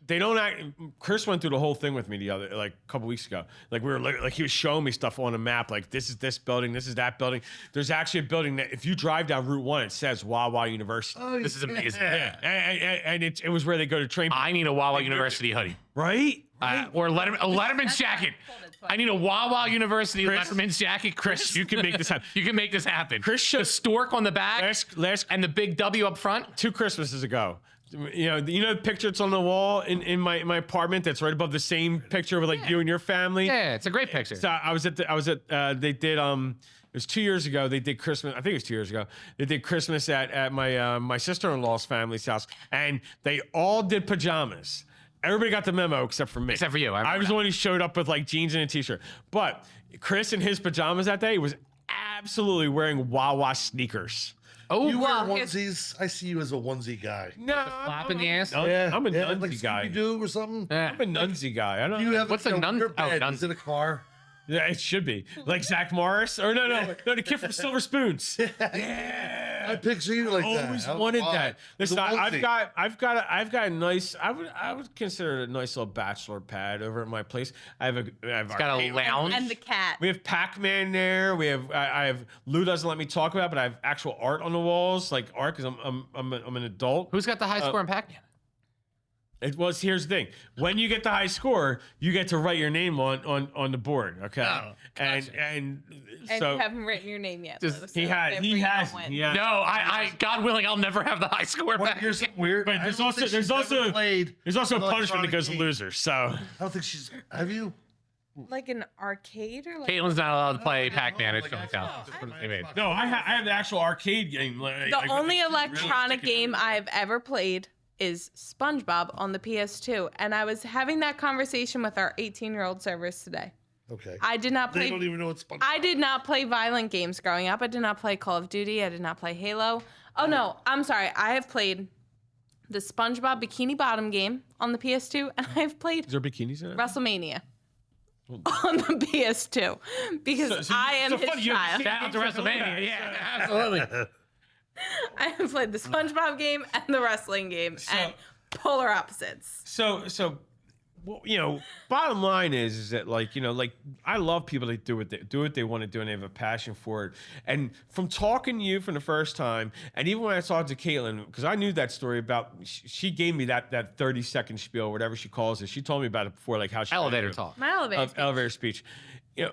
they don't act. Chris went through the whole thing with me a couple weeks ago. Like we were like he was showing me stuff on a map. Like this is this building, this is that building. There's actually a building that if you drive down Route 1, it says Wawa University. This is amazing. And it was where they go to train. I need a Wawa University hoodie. Right? Or a Letterman's jacket. I need a Wawa University Letterman's jacket. Chris, you can make this happen. You can make this happen. Chris the stork on the back last and the big W up front. 2 Christmases ago. You know the picture that's on the wall in my apartment that's right above the same picture with like you and your family. Yeah, it's a great picture. So they did it was 2 years ago. They did Christmas. I think it was 2 years ago. They did Christmas at my sister-in-law's family's house, and they all did pajamas. Everybody got the memo except for me. Except for you. I was the one who showed up with like jeans and a t-shirt. But Chris in his pajamas that day was absolutely wearing Wawa sneakers. Oh, You wear Well, onesies. I see you as a onesie guy. No, flap in the ass. I'm a nunsy like guy. Scooby-Doo or something. Yeah. I'm a nunsy guy. I don't. You have What's a nun- Your oh, bed nun- is in a car. Yeah, it should be like Zach Morris or no, the kid from Silver Spoons. I picture you like that. Always I don't know wanted why. that. Listen, The I've onesie. got a nice. I would consider it a nice little bachelor pad over at my place. I have Got a arcade- lounge. And the cat. We have Pac-Man there. I have Lou doesn't let me talk about it, but I have actual art on the walls, like art because I'm an adult. Who's got the high score in Pac-Man? Here's the thing. When you get the high score, you get to write your name on the board. Okay. Oh, gotcha. And And so you haven't written your name yet. Just- Lou, so he therefore you don't has win. yeah. No, I God willing, I'll never have the high score What, back. here's something weird. But I there's don't also think there's she's also ever played there's also a an punishment that goes to electronic game. losers. So I don't think she's. Have you? Like an arcade or like Caitlin's not allowed to play Pac-Man at like Sean's Xbox. house. Just put it in the image. no, I have the actual arcade game. the only electronic game I've ever played is SpongeBob on the PS2. And I was having that conversation with our 18-year-old servers today. Okay. I did not They play don't even know what's SpongeBob. I did not play violent games growing up. I did not play Call of Duty. I did not play Halo. Oh no, I'm sorry. I have played the SpongeBob Bikini Bottom game on the PS2, and I've played Is there bikinis in it? WrestleMania on the PS2 because I am his child. Shout out to WrestleMania. Yeah, absolutely. I have played the SpongeBob game and the wrestling game, and polar opposites. So well, bottom line is that like I love people that do what they want to do and they have a passion for it. And from talking to you from the first time, and even when I talked to Kaitlyn, because I knew that story about she gave me that 30-second spiel, whatever she calls it. She told me about it before, like how she Elevator talk. My elevator. elevator speech. You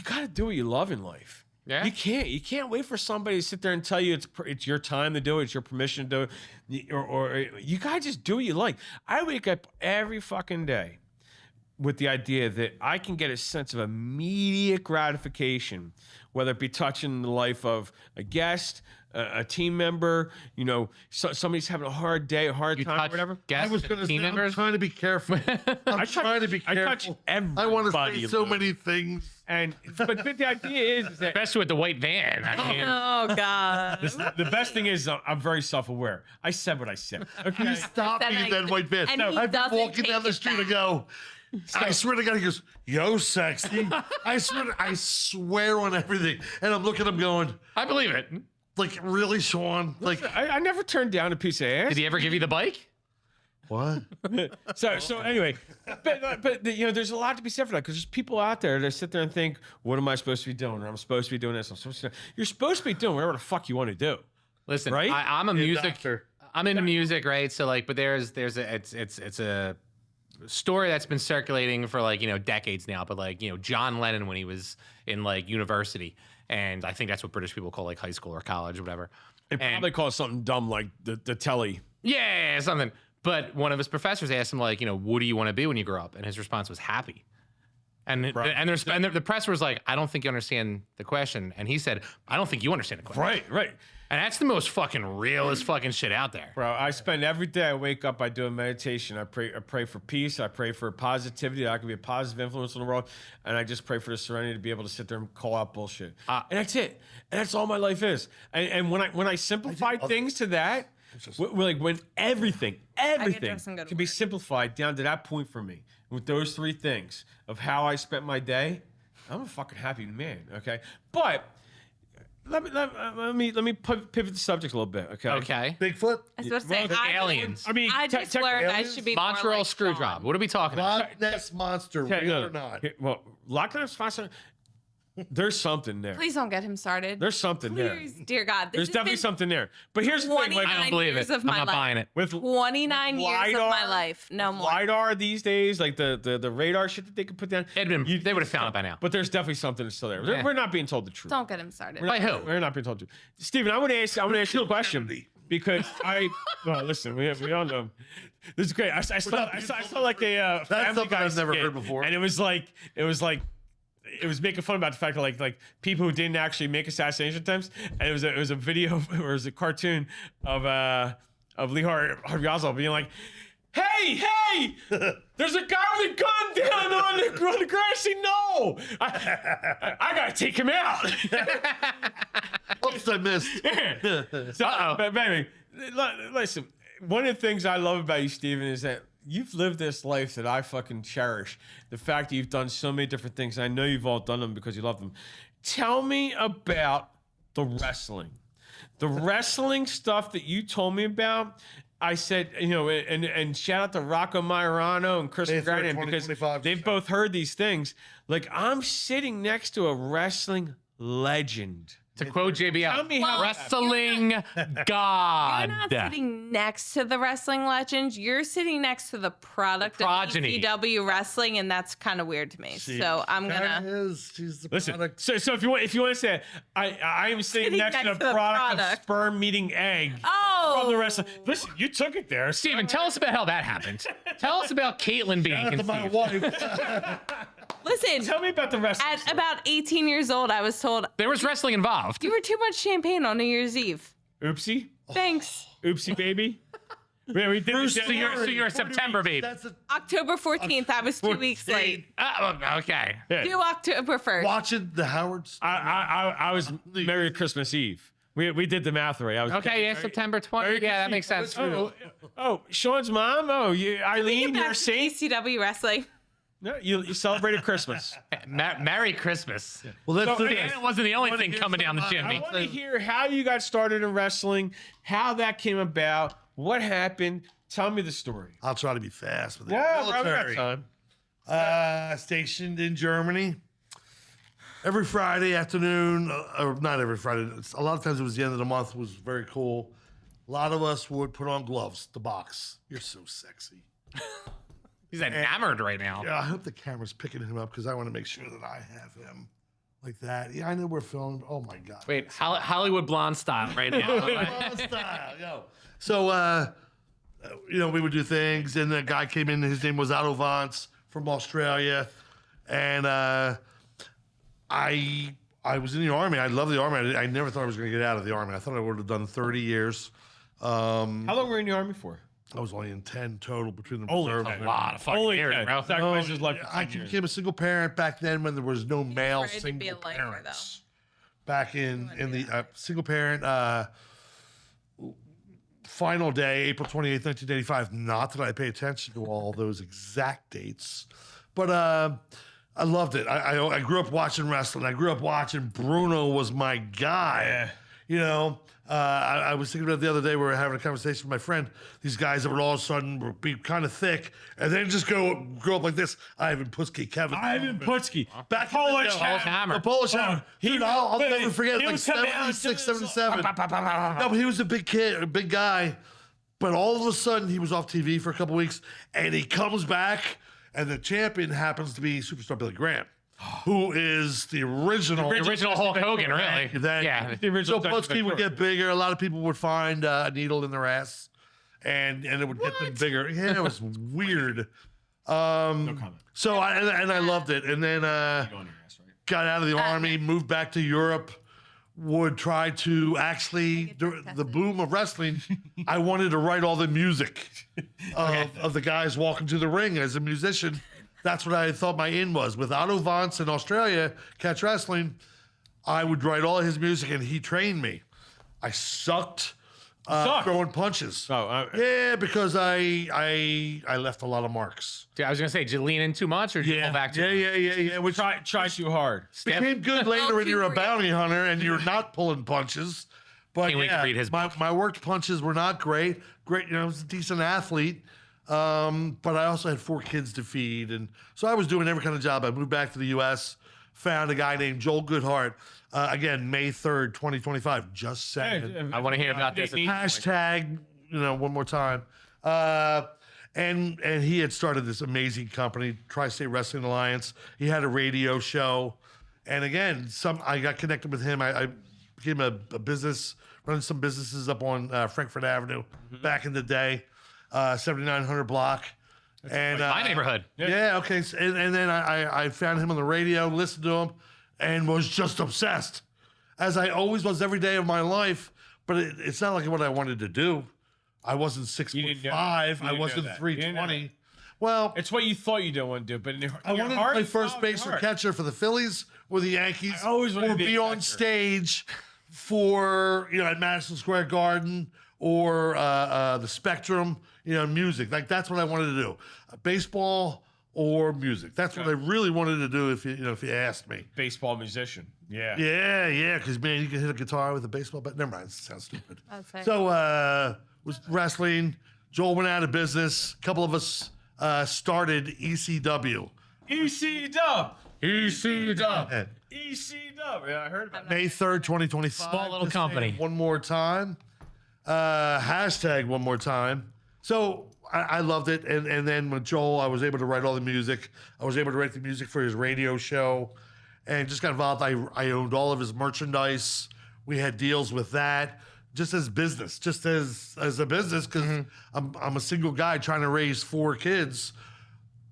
got to do what you love in life. Yeah. You can't wait for somebody to sit there and tell you it's your time to do it, it's your permission to do it, or you gotta just do what you like. I wake up every fucking day with the idea that I can get a sense of immediate gratification, whether it be touching the life of a guest, a team member, somebody's having a hard day, a hard time, or whatever. Guests, I was going to say, team I'm members. trying to be careful. I'm trying to be I careful. touch everybody. I want to say so many things. But the idea is that Especially with the white van. I mean, Oh God. the best thing is I'm very self-aware. I said what I said. Okay. You stop Then being I- that white bitch. and he I've been doesn't walking take down the it street back. and go, I swear to God, he goes, yo, sexy. I swear on everything. And I'm looking at him going, I believe it. like, really, Sean? Like, I never turned down a piece of ass. Did he ever give you the bike? what? So anyway, but you know, there's a lot to be said for that because there's people out there that sit there and think, what am I supposed to be doing? Or I'm supposed to be doing this. You're supposed to be doing whatever the fuck you want to do. Listen, Right? I'm a music. doctor. I'm into music, right? So like, but there's a it's a story that's been circulating for like decades now. But like John Lennon when he was in like university, and I think that's what British people call like high school or college or whatever. They probably call it something dumb like the telly. Yeah, something. But one of his professors asked him like, what do you want to be when you grow up? And his response was happy. And the press was like, I don't think you understand the question. And he said, I don't think you understand the question. Right. And that's the most fucking realest fucking shit out there. Bro, I spend every day I wake up, I do a meditation. I pray for peace. I pray for positivity. I can be a positive influence in the world. And I just pray for the serenity to be able to sit there and call out bullshit. And that's it. And that's all my life is. And when I simplify things to that, when everything dressed in good can be simplified down to that point for me, with those three things of how I spent my day, I'm a fucking happy man. Okay, but let me pivot the subject a little bit. Okay. Bigfoot? I was supposed to say, Aliens. I mean, I just learned I should be more Montreal like screw Sean. job. What are we talking about? Loch Ness Monster, real or not? Well, Loch Ness Monster. There's something there. Please don't get him started. There's something there. Please, dear God. There's definitely something there. But here's the thing. 29 I don't believe years it. of I'm my not life. buying it. With 29 years of my LiDAR, life. No more. LiDAR these days, like the radar shit that they could put down. They would have found it by now. But there's definitely something that's still there. Yeah. We're not being told the truth. Don't get him started. By who? We're not being told the truth. Steven, I want to ask you a question because listen, we all know. This is great. I saw like a Family something Guy I've never skit, heard before. and it was making fun about the fact that like people who didn't actually make assassination attempts, and it was a video or it was a cartoon of Lee Harvey Oswald being like, hey, there's a guy with a gun down on the grassy knoll. I gotta take him out. Oops, I missed. But baby, listen. One of the things I love about you, Steven, is that you've lived this life that I fucking cherish. The fact that you've done so many different things. I know you've all done them because you love them. Tell me about the wrestling. The wrestling stuff that you told me about. I said, and shout out to Rocco Majorano and Chris McGregor because they've both heard these things. Like, I'm sitting next to a wrestling legend. To quote JBL, Tell me how wrestling god. You're not sitting next to the wrestling legend. You're sitting next to the product Progeny. of ECW wrestling, and that's kind of weird to me. So I'm gonna She's the Listen, product. so if you want to say, I am sitting next to the product of sperm meeting egg from the wrestling. Listen, you took it there, Steven, tell us about how that happened. Tell us about Kaitlyn being Shout out to my conceived. wife. Listen. Tell me about the wrestling. At about 18 years old, I was told There was wrestling involved. you were too much champagne on New Year's Eve. Oopsie, Thanks. oopsie, baby. Yeah, we did. So you're a September baby. That's a, October 14th, I was 2 weeks late. Okay. Due October 1st. watching the Howards. I was Merry Christmas Eve. We did the math right. I was Okay, yeah, September 20th. Yeah, that makes sense. Oh, Sean's mom. Oh, Eileen, you're a saint. ECW wrestling. No, you celebrated Christmas. Merry Christmas. Well, that's So, the And it wasn't the only thing coming down the I chimney. want to hear how you got started in wrestling, how that came about, what happened. Tell me the story. I'll try to be fast with it. Yeah, Military. time. Stationed in Germany. Every Friday afternoon, or not every Friday, a lot of times it was the end of the month, it was very cool. A lot of us would put on gloves to box. You're so sexy. He's enamored right now. Yeah, I hope the camera's picking him up because I want to make sure that I have him like that. Yeah, I know we're filmed. Oh my God. Wait, Hollywood blonde style right now. Oh, style, yo. So, we would do things, and the guy came in, his name was Otto Vance from Australia, and I was in the Army. I love the Army. I never thought I was going to get out of the Army. I thought I would have done 30 years. How long were you in the Army for? I was only in 10 total between the Only reserve. 10. A lot of fucking years, bro. Sacrifices life for I 10 years. became a single parent back then when there was no male ready to be single a lifer, parents. Back in the single parent final day, April 28th, 1985. Not that I pay attention to all those exact dates, but I loved it. I grew up watching wrestling. I grew up watching Bruno was my guy. Yeah. You know, I was thinking about it the other day. We were having a conversation with my friend. These guys that would all of a sudden be kind of thick and then just grow up like this. Ivan Putski, Kevin. Ivan Putski. Back Polish hammer. The Polish hammer. Dude, I'll never forget. he Like was coming out 76, to- 77. No, but he was a big kid, a big guy. But all of a sudden, he was off TV for a couple weeks, and he comes back, and the champion happens to be Superstar Billy Graham, who is the original. The original Hulk Hogan, really. Then, Yeah. The original so Dutch Putski would Victoria. get bigger. A lot of people would find a needle in their ass, and it would get them bigger. Yeah, it was weird. No comment. So I loved it, and then Go on your ass, right? got out of the army, moved back to Europe. Would try to actually the boom of wrestling. I wanted to write all the music of the guys walking to the ring as a musician. That's what I thought my in was. With Otto Vance in Australia, Catch Wrestling, I would write all of his music, and he trained me. I sucked throwing punches. Yeah, because I left a lot of marks. Dude, I was gonna say, did you lean in too much or did you pull back too much? Yeah. Which Try too hard. became good later when you're a bounty hunter and you're not pulling punches. But Can't wait to read his my worked punches were not great. Great, I was a decent athlete. But I also had 4 kids to feed. And so I was doing every kind of job. I moved back to the U.S., found a guy named Joel Goodhart. Again, May 3rd, 2025. Just saying. I want to hear about this. Hashtag, one more time. And he had started this amazing company, Tri-State Wrestling Alliance. He had a radio show. And again, I got connected with him. I became a business, running some businesses up on Frankfurt Avenue back in the day, 7900 block. And My neighborhood. yeah, okay. And then I found him on the radio, listened to him, and was just obsessed, as I always was every day of my life. But it's not like what I wanted to do. I wasn't 6'5". I wasn't 320. Well, It's what you thought you didn't want to do, but in your I wanted to heart, play first base or catcher for the Phillies or the Yankees, I always wanted or to be be a on catcher. stage for at Madison Square Garden or the Spectrum, music. Like that's what I wanted to do, baseball or music. That's what I really wanted to do. If you asked me, baseball musician. Yeah. yeah, because man, you can hit a guitar with a baseball bat. Never mind, it sounds stupid. Okay. So was wrestling. Joel went out of business. A couple of us started ECW. EC Dub. EC Dub. EC Dub. Yeah, I heard about that. May 3rd, 2025. Small little Just company. saying one more time. Hashtag one more time. So I loved it. And then with Joel, I was able to write all the music. I was able to write the music for his radio show and just got involved. I owned all of his merchandise. We had deals with that. Just as business, just as a business, because I'm a single guy trying to raise 4 kids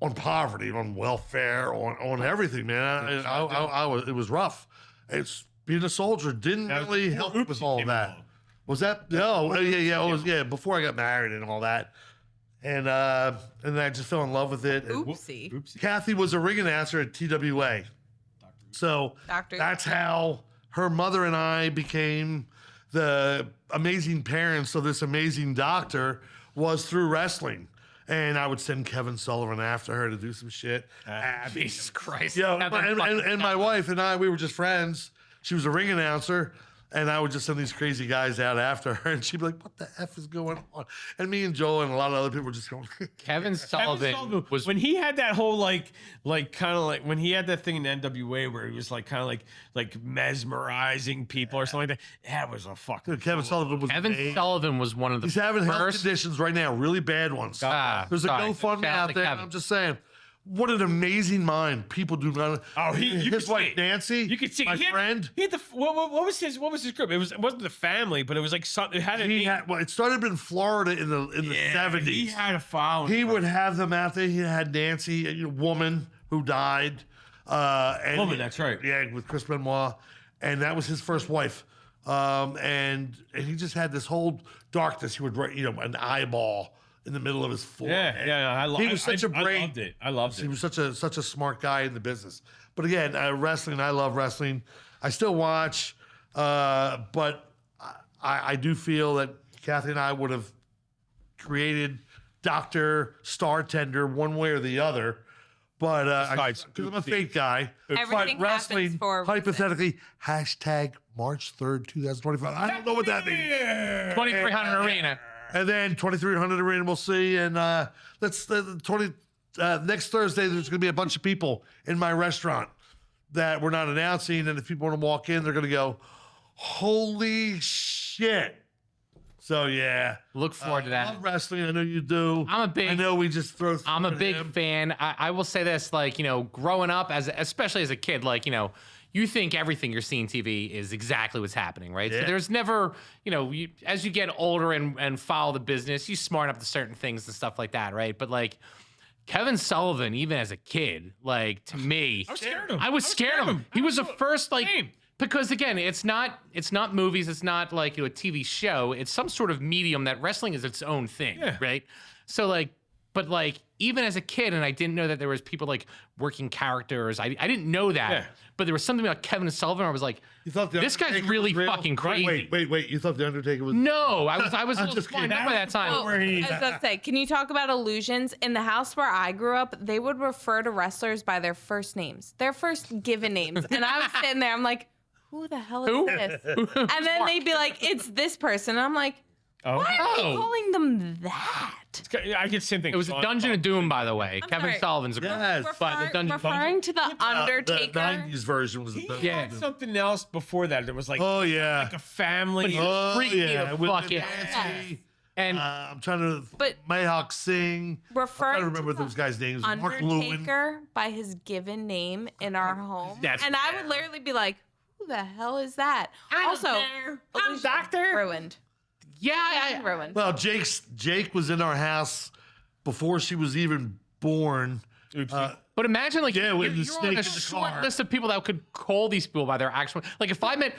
on poverty, on welfare, on everything, man. It was rough. It's being a soldier didn't really help with all that. Was that? No, yeah. It was before I got married and all that, and then I just fell in love with it. And Oopsie. Kathy was a ring announcer at TWA, so Doctor. that's how her mother and I became the amazing parents of this amazing doctor, was through wrestling. And I would send Kevin Sullivan after her to do some shit. Jesus Christ. And my wife and I, we were just friends. She was a ring announcer. And I would just send these crazy guys out after her, and she'd be like, "What the f is going on?" And me and Joel and a lot of other people were just going. Kevin Sullivan was when he had that whole like kind of like when he had that thing in NWA where he was like kind of like mesmerizing people or something like that. That was a fucking. Kevin Sullivan was. Sullivan was one of the He's having health first. conditions right now, really bad ones. There's a Sorry. GoFundMe Shout out out to there. Kevin. I'm just saying. What an amazing mind. People do not. Oh, you his could wife see it. Nancy. You could see my he had, friend. He had the what was his group? It wasn't the family, but it was like something. It had a He had. Well, it started in Florida in the 70s. He had a following. He would have them out there. He had Nancy, a woman who died. And That's right. Yeah, with Chris Benoit, and that was his first wife. And he just had this whole darkness. He would write, an eyeball in the middle of his forehead. He was such a brain. I loved it. I loved it. He was such a smart guy in the business. But again, wrestling, I love wrestling. I still watch, but I do feel that Kathy and I would have created Dr. Startender one way or the other. But because I'm a fake guy, Everything but wrestling, happens for a reason. hypothetically, hashtag March 3rd, 2025. I don't know what that means. 2300 Arena. And then 2300 Arena, we'll see. And next Thursday, there's going to be a bunch of people in my restaurant that we're not announcing. And if people want to walk in, they're going to go, holy shit. So, yeah. Look forward to that. I love wrestling. I know you do. I know we just throw I'm a big fan. I will say this, like, growing up, especially as a kid, like, you think everything you're seeing TV is exactly what's happening, right? Yeah. So there's never, as you get older and follow the business, you smart up to certain things and stuff like that, right? But like Kevin Sullivan, even as a kid, like to me, I was scared of him. I was scared of him. He was the first, like, Same. because again, it's not movies, it's not like a TV show. It's some sort of medium that wrestling is its own thing, right? So like, but like even as a kid, and I didn't know that there was people like working characters. I didn't know that, but there was something about Kevin Sullivan. I was like, You thought this guy's Undertaker really was real? fucking crazy. Wait. You thought The Undertaker was... No, I was a little just kidding. disappointed by that time. Oh, I was about to say, can you talk about illusions? In the house where I grew up, they would refer to wrestlers by their first names, their first given names. And I was sitting there, I'm like, who the hell is this? And then they'd be like, it's this person. And I'm like, why are you calling them that? I get the same thing. It was a Dungeon of Doom, by the way. Kevin sorry. Sullivan's a Yes. Referring to the Undertaker. The 90s version was the He best. had something else before that. It was like, Oh, yeah. like a family. freaked me the With fuck out. Nancy. And I'm trying to... But Mayhawk Singh. I'm trying referring to remember to those guys' names. Mark Lewin. Undertaker by his given name in our home. And I would literally be like, who the hell is that? Also, I'm Doctor. ruined. yeah, Ruined. Well, Jake was in our house before she was even born. but imagine like Yeah, with the you're on snake a in the short car. list of people that could call these people by their actual. Like if I met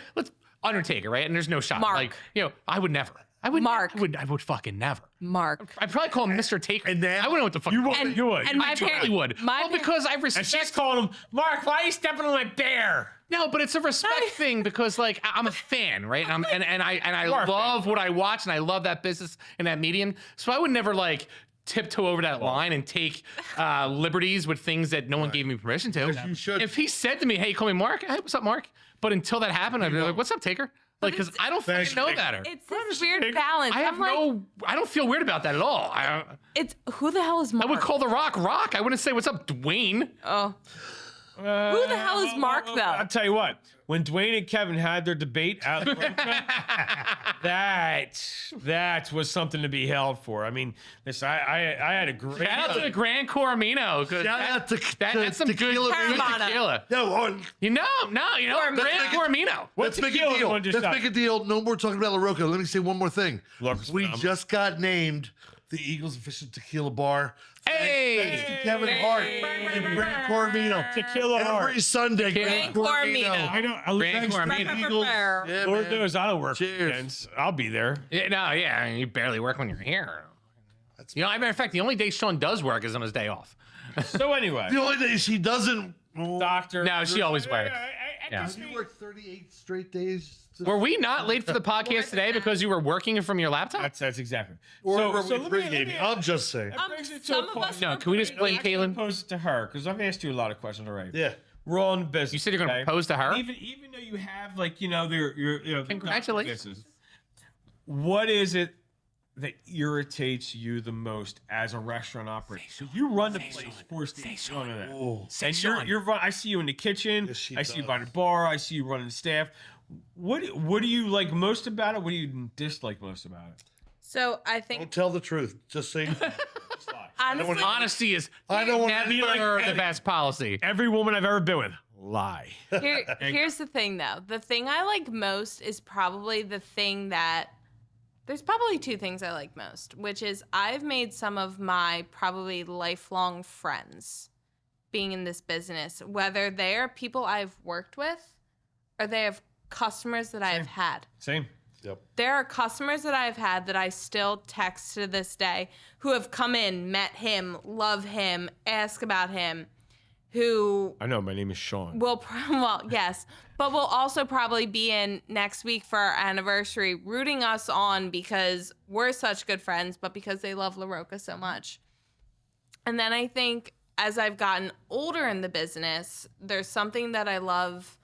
Undertaker, right, and there's no shot. Mark. Like I would never. I would. Mark. I would fucking never. Mark. I'd probably call him Mr. Taker. And now- I wouldn't know what the fuck. You call him. would. You would. And my I totally would. my Well, because I And respect. she's calling him, Mark, why are you stepping on my bear? No, but it's a respect thing because like I'm a fan, right? And I You are a love what I watch and I love that business and that medium. So I would never like tiptoe over that line and take liberties with things that no one gave me permission to. You should. If he said to me, "Hey, call me Mark," hey, what's up, Mark? But until that happened, I'd be like, "What's up, Taker?" Like, because I don't fucking know better. It's this weird balance. I have I'm like, I don't feel weird about that at all. it's who the hell is Mark? I would call The Rock Rock. I wouldn't say, "What's up, Dwayne?" Oh. Who the hell is Mark, though? I'll tell you what. When Dwayne and Kevin had their debate out that was something to be held for. I mean, listen, I had a great... Shout out to the Grand Coromino. Shout out to That's some good Terramana. tequila. No, You know, Grand Coromino. let's make a deal. Let's make a deal. No more talking about La Roca. Let me say one more thing. Roca's We phenomenal. just got named the Eagles Official Tequila Bar. Hey! Thanks to Kevin Hart and Brent Coromino. Tequila Hart. Every Sunday, Grand Brent Coromino. I know. Grand Coromino. Eagles. Fair. Yeah, Lord man. knows I don't work Cheers. weekends. I'll be there. Yeah, I mean, you barely work when you're here. As a matter of fact, the only day Sean does work is on his day off. So anyway, The only thing she doesn't. doctor. No, she always works. Yeah. You work 38 straight days. Were we not late for the podcast today because you were working from your laptop? That's exactly. Or so were we let me- pre-gaming? I'm just saying. that brings it to Some a of point. us No, were can we just blame pretty- Kaitlyn? Pose it to her because I've asked you a lot of questions already. Yeah. We're all in the business. You said you're going to okay? propose to her? Even though you have like your Congratulations. business, what is it that irritates you the most as a restaurant operator? So you run the place for Steve. No, no, no. Oh. And Sean. you're I see you in the kitchen. Yes, she I see you does. by the bar. I see you running the staff. What do you like most about it? What do you dislike most about it? So I think Don't tell the truth. Just say. honestly, Honesty is I don't want to never be like the best policy. Every woman I've ever been with, lie. here's the thing though. The thing I like most is probably the thing that there's probably two things I like most, which is I've made some of my probably lifelong friends being in this business, whether they are people I've worked with or they have customers that I've had. Same. Yep. There are customers that I've had that I still text to this day who have come in, met him, love him, ask about him, who I know, my name is Sean. well, yes, but will also probably be in next week for our anniversary, rooting us on because we're such good friends, but because they love LaRocca so much. And then I think as I've gotten older in the business, there's something that I love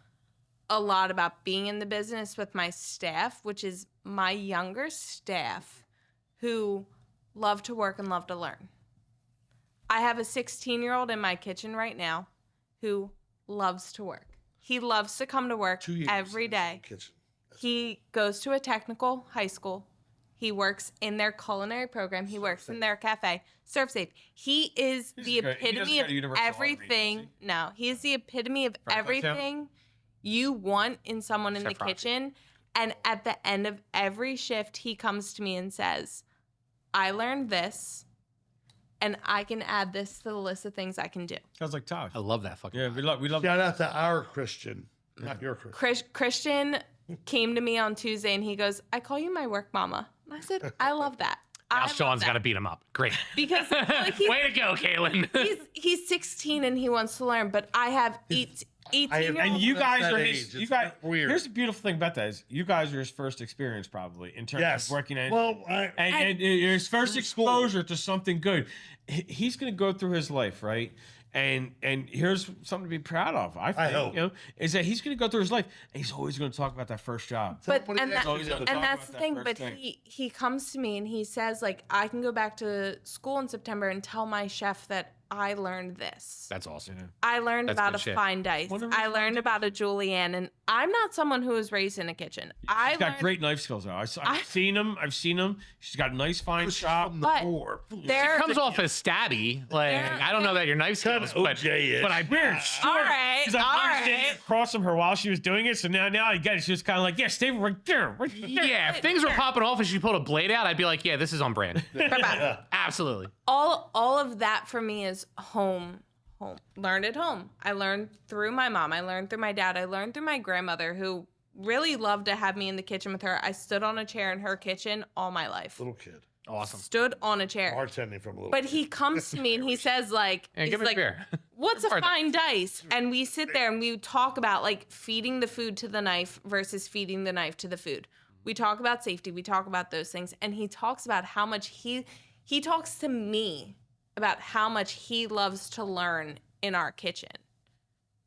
a lot about being in the business with my staff, which is my younger staff who love to work and love to learn. I have a 16-year-old in my kitchen right now who loves to work. He loves to come to work every day. He goes to a technical high school. He works in their culinary program. He works in their cafe. Serve safe. He is the epitome of everything. No, he is the epitome of everything you want in someone in the kitchen. And at the end of every shift, he comes to me and says, I learned this, and I can add this to the list of things I can do. Sounds like Todd. I love that fucking. Yeah, we love. Shout out to our Christian, not your Christian. Christian came to me on Tuesday and he goes, I call you my work mama. And I said, I love that. Now Sean's got to beat him up. Great. Because like, way to go, Kaitlyn. he's 16 and he wants to learn, but I have 18-year-olds. And you guys are age. you guys. Weird. Here's the beautiful thing about that is you guys are his first experience probably in terms of working in. Well, and his first exposure to something good. He's going to go through his life, right? And here's something to be proud of. I think, hope. you know, is that he's going to go through his life and he's always going to talk about that first job. But Somebody and, else that, always have to and talk that's about the that thing. first But thing. he comes to me and he says like I can go back to school in September and tell my chef that I learned this. That's awesome. I learned That's about good a shit. fine dice. I learned about a julienne, and I'm not someone who was raised in a kitchen. She's got great knife skills though. I've seen him. She's got a nice fine shop. But there Comes off as stabby. Like I don't know that your knife skills, but I Weird. all right, She's like, all I was right. standing across from her while she was doing it. So now I get it. She was kind of like, yeah, stay right there. Right there. yeah, if things were popping off and she pulled a blade out, I'd be like, yeah, this is on brand. Absolutely. All of that for me is home. Learned at home. I learned through my mom. I learned through my dad. I learned through my grandmother who really loved to have me in the kitchen with her. I stood on a chair in her kitchen all my life. little kid. Awesome. Stood on a chair. Bartending from a little But kid. he comes to me and he says like, And he's give me like, a beer. what's a Pardon. fine dice? And we sit there and we talk about like feeding the food to the knife versus feeding the knife to the food. We talk about safety. We talk about those things. And he talks about how much he talks to me about how much he loves to learn in our kitchen.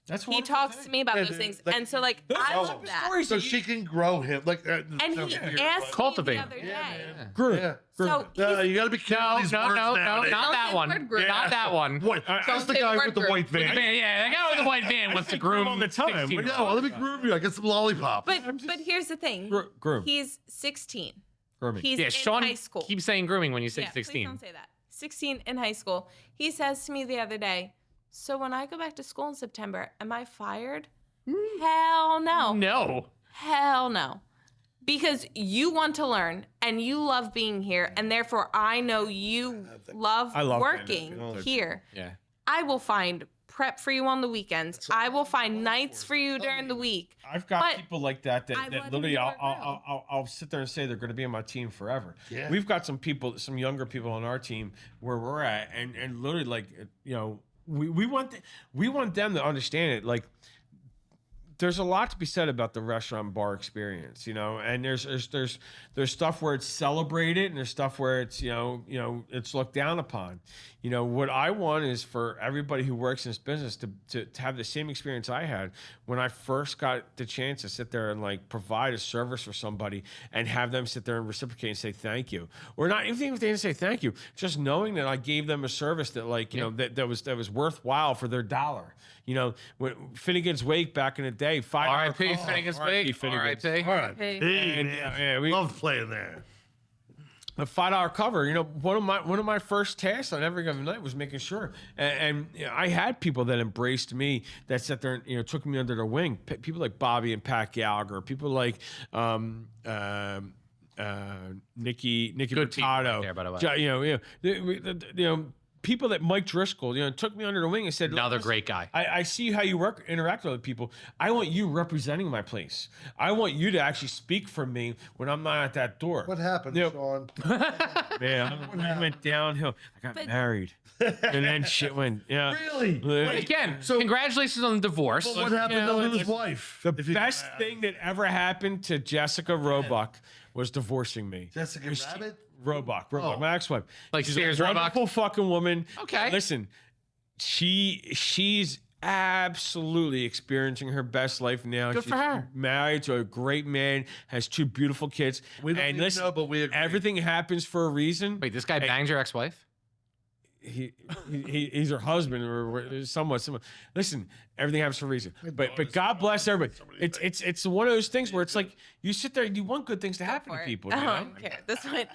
That's He talks to me about those things. like, and so like I love that. so she can grow him. Like, And he asked Cultivate. me the other day. Good. So you got to be careful. No, these no, words no, nowadays. not that say the one. word groom. Not that one. What? That's the say the guy word with the groom. white van. Yeah, the guy with the white van wants to groom all the time. 16-year-olds. No, let me groom you. I get some lollipop. But here's the thing. Groom. He's 16. Grooming. He's Yeah, in Sean high school. keeps saying grooming when you say Yeah, please 16. don't say that. 16 in high school. He says to me the other day, so when I go back to school in September, am I fired? Hell no. No. Hell no. Because you want to learn and you love being here, and therefore I know you love I love working here. Yeah. I will find prep for you on the weekends. I will find nights for you during the week. I've got But people like that I let him literally do our I'll sit there and say they're going to be on my team forever. Yeah. We've got some people, some younger people on our team where we're at, and literally like we want them to understand it. Like there's a lot to be said about the restaurant bar experience, and there's stuff where it's celebrated and there's stuff where it's it's looked down upon. What I want is for everybody who works in this business to have the same experience I had when I first got the chance to sit there and like provide a service for somebody and have them sit there and reciprocate and say thank you, or not even if they didn't say thank you, just knowing that I gave them a service that that was worthwhile for their dollar. When Finnegan's Wake back in the day, R.I.P. Finnegan's Wake. Finnegan's. R.I.P. All right. Hey. Hey, we loved playing there. a $5 cover. One of my first tasks on every given night was making sure, and I had people that embraced me, that sat there and took me under their wing. People like Bobby and Pat Gallagher, people like Nikki Good people Picado, right there, by the way. people that Mike Driscoll, took me under the wing and said, Another "Listen, great guy. I see how you interact with other people. I want you representing my place. I want you to actually speak for me when I'm not at that door." What happened, Sean? Man, I went downhill. I got married. And then shit went, Really? Again, congratulations on the divorce. But what happened to his wife? The best thing that ever happened to Jessica Roebuck was divorcing me. Jessica Rabbit? Roebuck, my ex-wife. Like She's Sears a Roebuck? wonderful fucking woman. Okay. Listen, she's absolutely experiencing her best life now. Good She's for her. Married to a great man, has 2 beautiful kids. We don't and even listen, know, but we agree. everything happens for a reason. Wait, this guy banged your ex-wife? He's her husband or somewhat. Listen, everything happens for a reason. But God bless everybody. It's one of those things where it's like you sit there, you want good things to happen to people. I don't care. This one.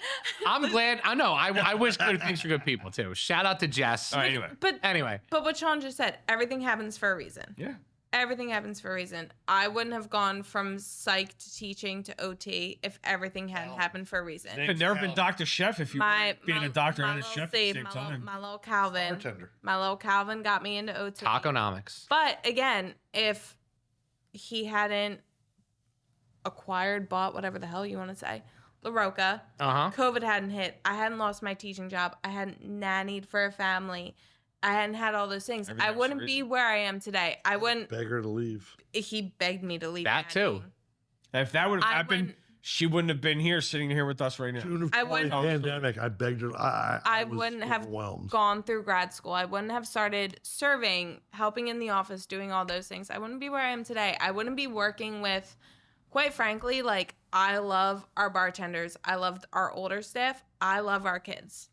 I'm glad. I know. I wish good things for good people too. Shout out to Jess. All right, anyway. But what Sean just said, everything happens for a reason. Yeah. Everything happens for a reason. I wouldn't have gone from psych to teaching to OT if everything hadn't happened for a reason. Could never been Dr. Chef if you were being a doctor and a chef at the same time. My little Calvin. Bartender. My little Calvin got me into OT. Taconomics. But again, if he hadn't bought, whatever the hell you want to say, La Roca, COVID hadn't hit, I hadn't lost my teaching job, I hadn't nannied for a family, I hadn't had all those things, I wouldn't be where I am today. I wouldn't. Beg her to leave. He begged me to leave. That too. If that would have happened, she wouldn't have been here sitting here with us right now. I wouldn't. Pandemic. I begged her. I wouldn't have gone through grad school. I wouldn't have started serving, helping in the office, doing all those things. I wouldn't be where I am today. I wouldn't be working with, quite frankly, like, I love our bartenders. I love our older staff. I love our kids.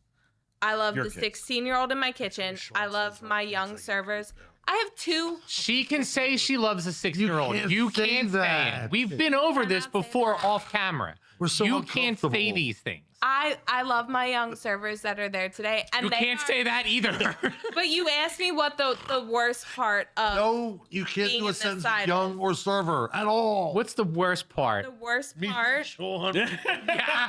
I love the 16-year-old in my kitchen. I love my young servers. I have 2. She can say she loves a 6-year-old. You can't say it. We've been over this before off camera. We're so you can't say uncomfortable. these things. I love my young servers that are there today. And You can't say that either. But you asked me what the worst part of No, you can't being do in a this sentence side young is. or server at all. What's the worst part? The worst part. Yeah,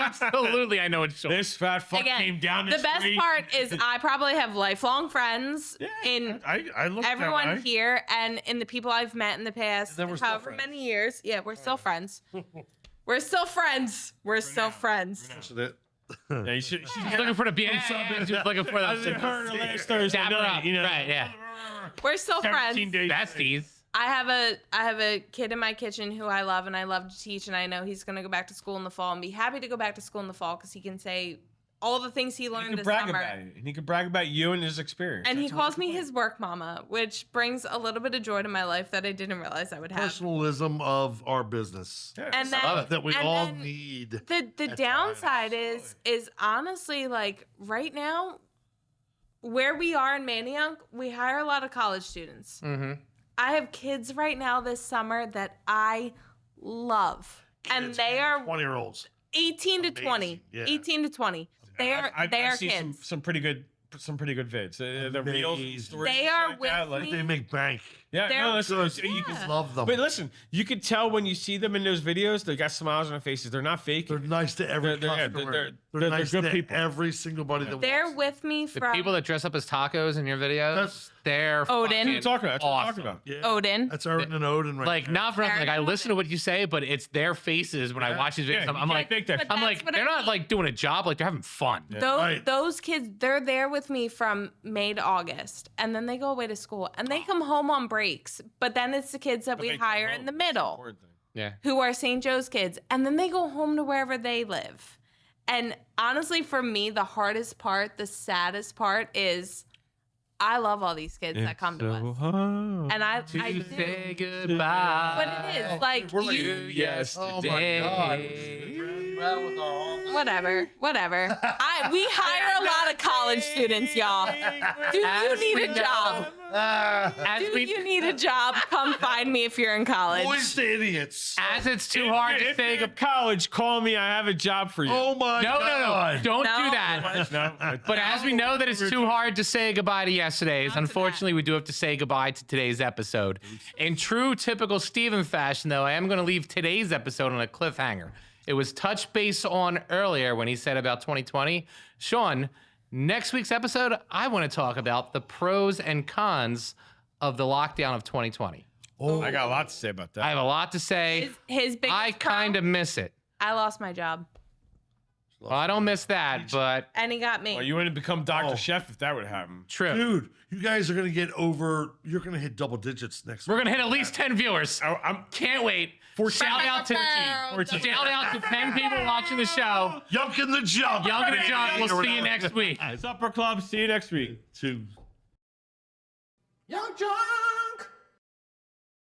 absolutely, I know it's short. This fat fuck Again, came down the best street. part is I probably have lifelong friends in I look everyone that way. here and in the people I've met in the past, then we're still however friends. many years. Yeah, we're still friends. We're still friends. We're still friends. Yeah, she's She's looking for the bien sub. She's looking for I heard her last Thursday Dap her night, up. you know. Right, yeah. We're still friends. 17 days. Besties. I have a kid in my kitchen who I love and I love to teach, and I know he's gonna go back to school in the fall and be happy to go back to school in the fall because he can say all the things he He learned can this brag summer. about it. And he can brag about you and his experience. And he calls me his work mama, which brings a little bit of joy to my life that I didn't realize I would have. Personalism of our business And then that we and all then need. the downside is honestly, like, right now, where we are in Manayunk, we hire a lot of college students. Mm-hmm. I have kids right now this summer that I love, and they are 20-year-olds. 18 to 20. Yeah. 18 to 20. They are I've seen kids. some pretty good vids. The reels, Amazing. stories, They shit are like with that, like- me. They make bank. Yeah, They're no, listen, good. you can Love them. But listen, you could tell when you see them in those videos, they got smiles on their faces. They're not fake. They're nice to every They're- customer. they're nice good to people. every single body that They're walks. with me The from people that dress up as tacos in your videos, That's- they're Odin. fucking That's what I'm talking about. That's what I'm talking awesome. about. Yeah. Odin. That's Erwin and Odin right Like, there. not for nothing. Like, I Very listen to what you say, but it's their faces when I watch these videos. Yeah, I'm you like, can't fake that. But I'm that's like, what they're I not mean. like doing a job. Like, they're having fun. Right. Those kids, they're there with me from May to August, and then they go away to school, and they come home on breaks. But then it's the kids that we they come hire home. in the middle, Important thing. Yeah. who are St. Joe's kids, and then they go home to wherever they live. And honestly, for me, the hardest part, the saddest part is I love all these kids that come to us. And I do. Say goodbye. But it is like We're like, you, oh my God. whatever. We hire a lot of college students, y'all. Do you need a job? As Do we, you need a job? Come find me if you're in college. Boys to idiots. as it's too hard to If say you're in college, call me. I have a job for you. Oh my No, God. don't No. do that. No, But as we know that it's too hard to say goodbye to yesterday's, unfortunately, we do have to say goodbye to today's episode. In true typical Steven fashion, though, I am going to leave today's episode on a cliffhanger. It was touched base on earlier when he said about 2020. Sean, Next week's episode, I want to talk about the pros and cons of the lockdown of 2020. Oh, I got a lot to say about that. I have a lot to say. His biggest I kind of miss it. I lost my job. Well, I don't miss that, but And he got me. Well, you wouldn't become Dr. Chef if that would happen. true. Dude, you guys are going to get over, you're going to hit double digits next We're week. gonna hit at least 10 viewers. I Can't wait. Shout out to 14. shout out to 10 people watching the show. Yunk in the jump. Young and Junk. We'll see you next week. Supper Club. See you next week. 2. YUNKJunk.